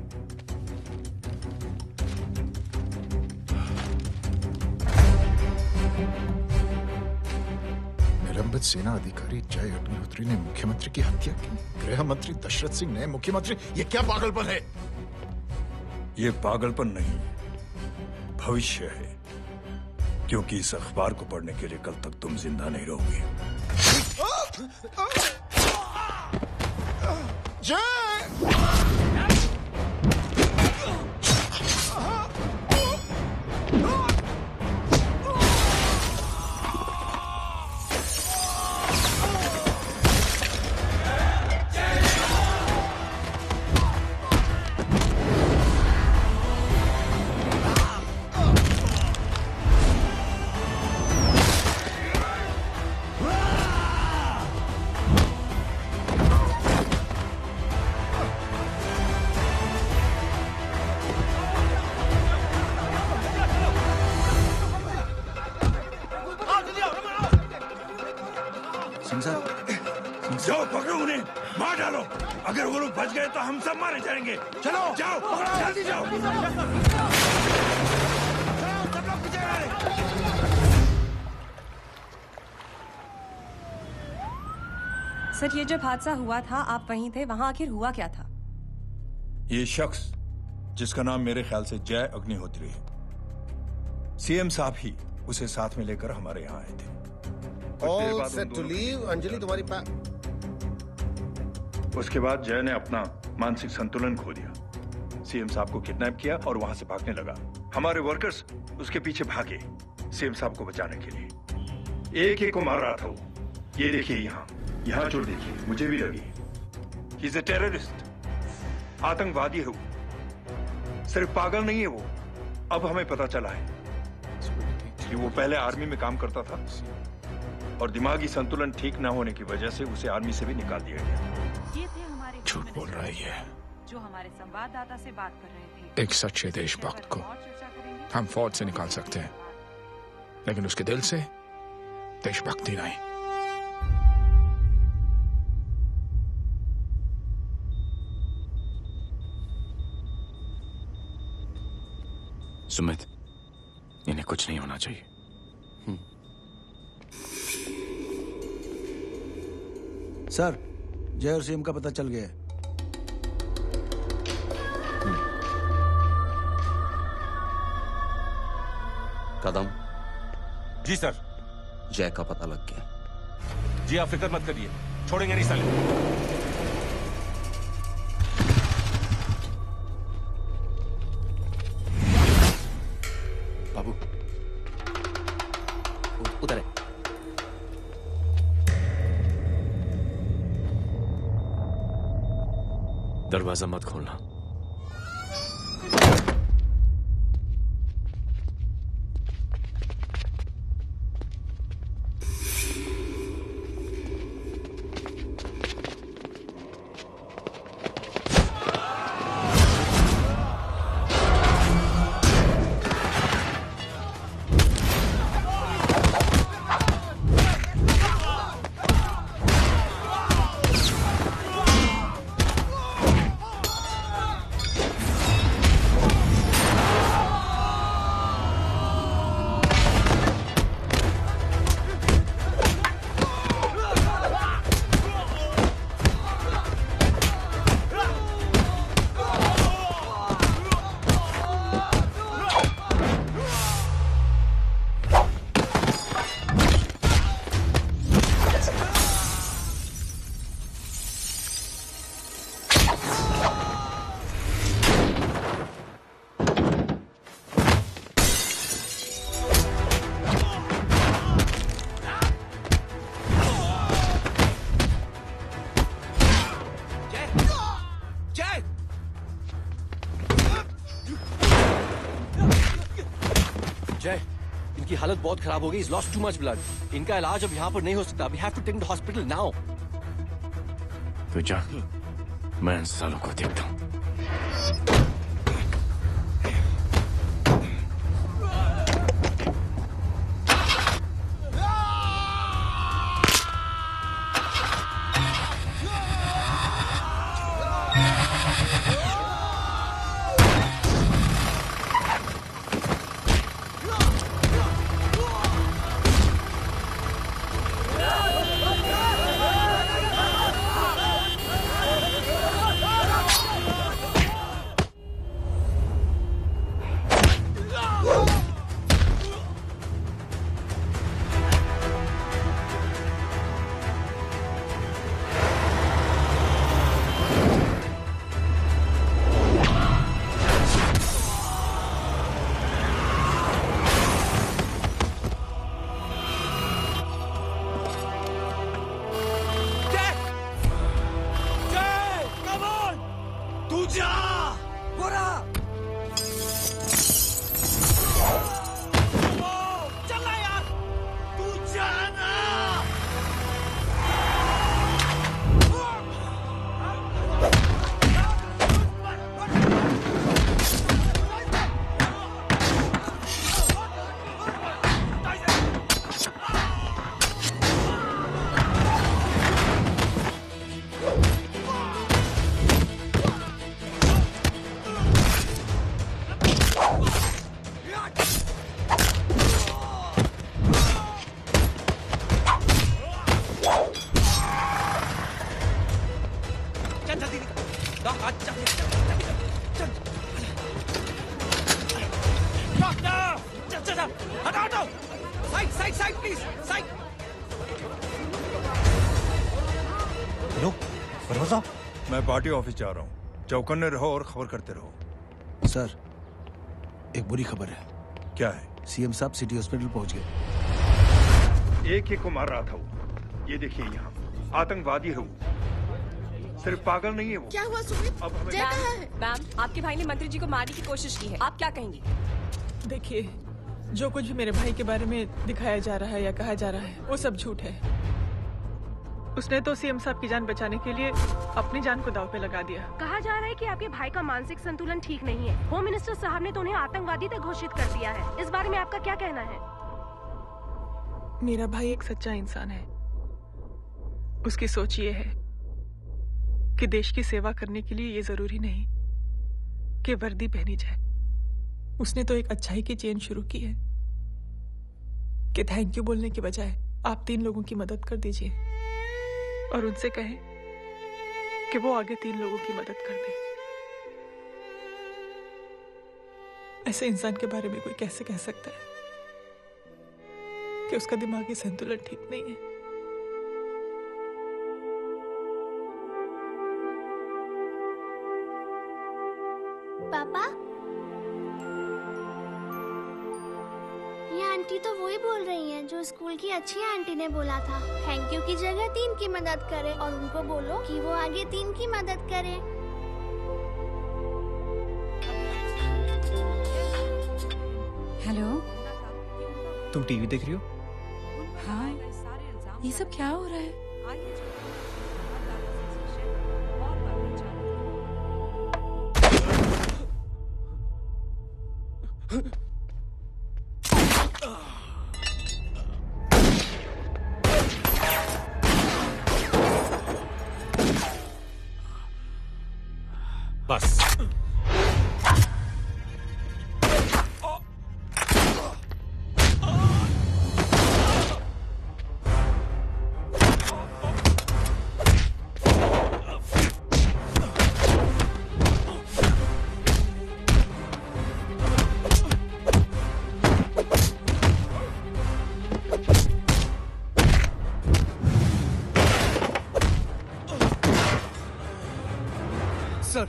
निलंबित सेना अधिकारी जय अग्निहोत्री ने मुख्यमंत्री की हत्या की। गृह मंत्री दशरथ सिंह ने मुख्यमंत्री, ये क्या पागलपन है? ये पागलपन नहीं, भविष्य है, क्योंकि इस अखबार को पढ़ने के लिए कल तक तुम जिंदा नहीं रहोगे। जाओ पकड़ो उन्हें, मार डालो। अगर वो लोग बच गए तो हम सब मारे जाएंगे। चलो जाओ, जल्दी जाओ। सर, ये जब हादसा हुआ था आप वहीं थे, वहां आखिर हुआ क्या था? ये शख्स जिसका नाम मेरे ख्याल से जय अग्निहोत्री है, सीएम साहब ही उसे साथ में लेकर हमारे यहाँ आए थे। All set to leave, Anjali तुम्हारी उसके बाद जय ने अपना मानसिक संतुलन खो दिया, सीएम साहब को किडनैप किया और वहां से भागने लगा। हमारे वर्कर्स उसके पीछे भागे सीएम साहब को बचाने के लिए। एक एक को मार रहा था वो। ये देखिए यहाँ चोट देखिए, मुझे भी लगी। ही इज ए टेररिस्ट, आतंकवादी है वो, सिर्फ पागल नहीं है वो। अब हमें पता चला है कि वो पहले आर्मी में काम करता था और दिमागी संतुलन ठीक न होने की वजह से उसे आर्मी से भी निकाल दिया गया। ये थे हमारे झूठ बोल रहा है ये। जो हमारे संवाददाता से बात कर रहे थे। एक सच्चे देशभक्त को हम फौज से निकाल सकते हैं, लेकिन उसके दिल से देशभक्ति नहीं। सुमित, इन्हें कुछ नहीं होना चाहिए। सर, जय और सीएम का पता चल गया है। कदम। जी सर। जय का पता लग गया। जी आप फिक्र मत करिए, छोड़ेंगे नहीं साले। बाबू उधर है। दरवाजा मत खोलना। जय, इनकी हालत बहुत खराब हो गई। Lost too much blood. इनका इलाज अब यहाँ पर नहीं हो सकता। We have to take the hospital now. तो जा, मैं इन सालों को देखता हूँ। मैं पार्टी ऑफिस जा रहा हूँ। चौकन्ने रहो और खबर करते रहो। सर, एक बुरी खबर है। क्या है? सीएम साहब सिटी हॉस्पिटल पहुंच गए। एक को मार रहा था वो। ये देखिए यहाँ आतंकवादी है वो। सिर्फ पागल नहीं है वो। क्या हुआ सुमित? अब हमें जय कहाँ है? मैम, आपके भाई ने मंत्री जी को मारने की कोशिश की है, आप क्या कहेंगी? देखिए, जो कुछ भी मेरे भाई के बारे में दिखाया जा रहा है या कहा जा रहा है वो सब झूठ है। उसने तो सीएम साहब की जान बचाने के लिए अपनी जान को दांव पे लगा दिया। कहा जा रहा है कि आपके भाई का मानसिक संतुलन ठीक नहीं है। होम मिनिस्टर साहब ने तो उन्हें आतंकवादी तक घोषित कर दिया है। इस बारे में आपका क्या कहना है? मेरा भाई एक सच्चा इंसान है। उसकी सोच ये है कि देश की सेवा करने के लिए ये जरूरी नहीं कि वर्दी पहनी जाए। उसने तो एक अच्छाई की चेन शुरू की है कि थैंक यू बोलने के बजाय आप 3 लोगों की मदद कर दीजिए और उनसे कहें कि वो आगे 3 लोगों की मदद कर दे। ऐसे इंसान के बारे में कोई कैसे कह सकता है कि उसका दिमागी संतुलन ठीक नहीं है? पापा, ये आंटी तो वही बोल रही हैं जो स्कूल की अच्छी आंटी ने बोला था, थैंक यू की जगह 3 की मदद करें और उनको बोलो कि वो आगे 3 की मदद करें। हेलो, तुम टीवी देख रही हो? हाँ, ये सब क्या हो रहा है? बस सर,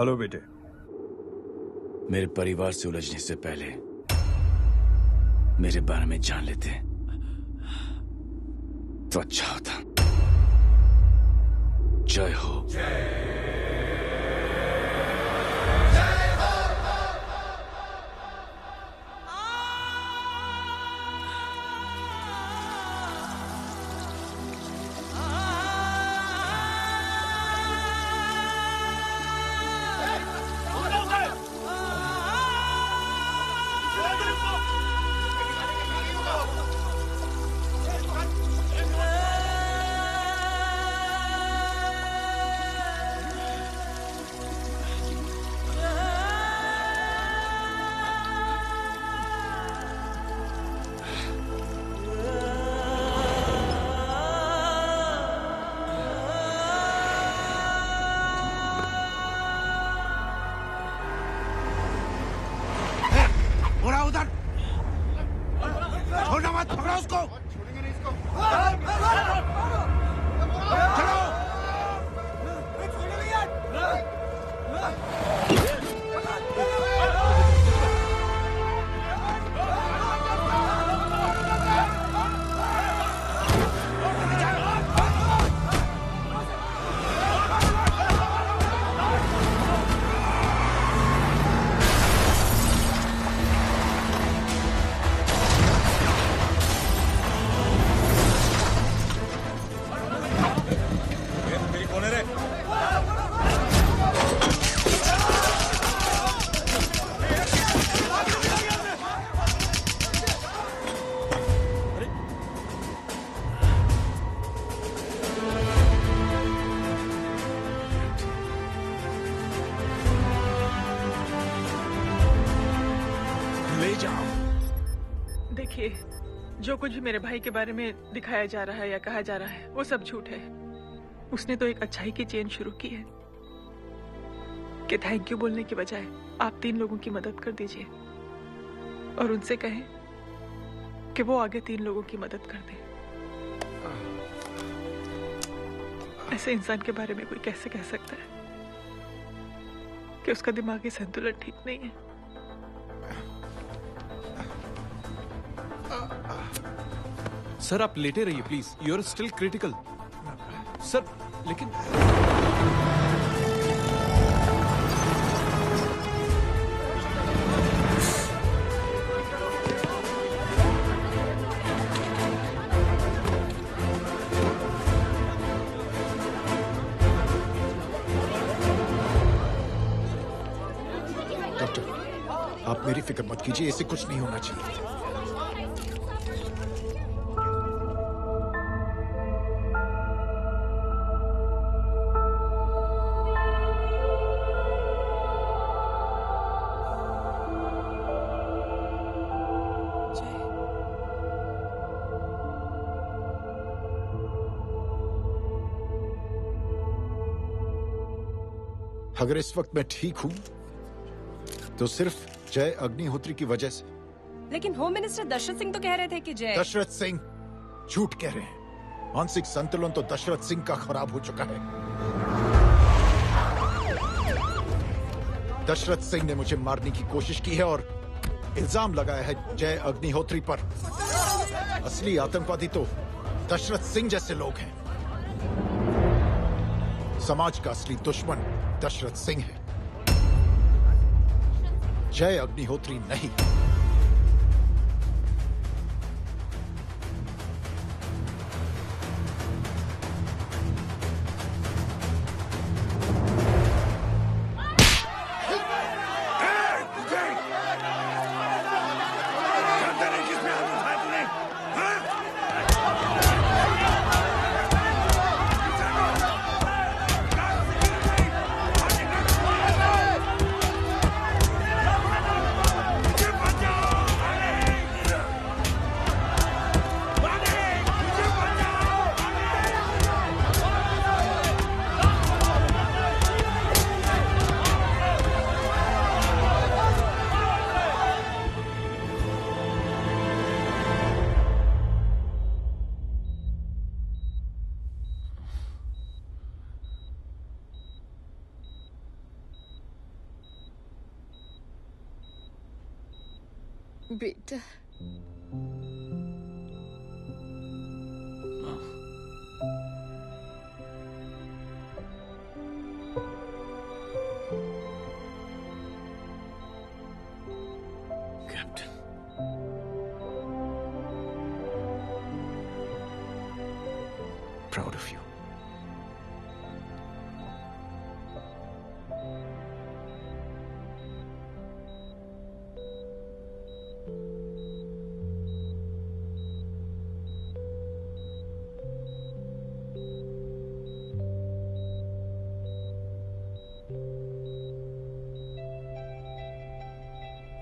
हेलो बेटे। मेरे परिवार से उलझने से पहले मेरे बारे में जान लेते तो अच्छा होता। जय हो। देखिए, जो कुछ भी मेरे भाई के बारे में दिखाया जा रहा है या कहा जा रहा है वो सब झूठ है। उसने तो एक अच्छाई की चेन शुरू की है कि थैंक यू बोलने की बजाय आप 3 लोगों की मदद कर दीजिए और उनसे कहें कि वो आगे 3 लोगों की मदद कर दे। ऐसे इंसान के बारे में कोई कैसे कह सकता है कि उसका दिमागी संतुलन ठीक नहीं है? सर आप लेटे रहिए please, you are still critical. Sir लेकिन डॉक्टर, आप मेरी फिक्र मत कीजिए, इसे कुछ नहीं होना चाहिए। अगर इस वक्त मैं ठीक हूं तो सिर्फ जय अग्निहोत्री की वजह से। लेकिन होम मिनिस्टर दशरथ सिंह तो कह रहे थे कि जय। दशरथ सिंह झूठ कह रहे हैं। मानसिक संतुलन तो दशरथ सिंह का खराब हो चुका है। दशरथ सिंह ने मुझे मारने की कोशिश की है और इल्जाम लगाया है जय अग्निहोत्री पर। असली आतंकवादी तो दशरथ सिंह जैसे लोग हैं। समाज का असली दुश्मन दशरथ सिंह है, जय अग्निहोत्री नहीं। Get back! बेटा Proud of you.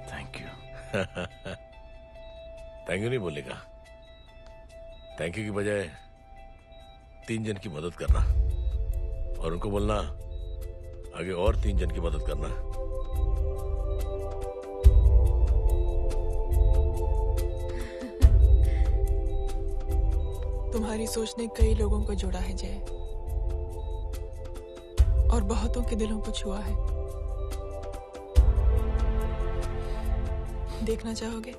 Thank you. Thank you नहीं बोलेगा, थैंक यू की बजाय 3 जन की मदद करना और उनको बोलना आगे और 3 जन की मदद करना। तुम्हारी सोच ने कई लोगों को जोड़ा है जय, और बहुतों के दिलों को छुआ है। देखना चाहोगे?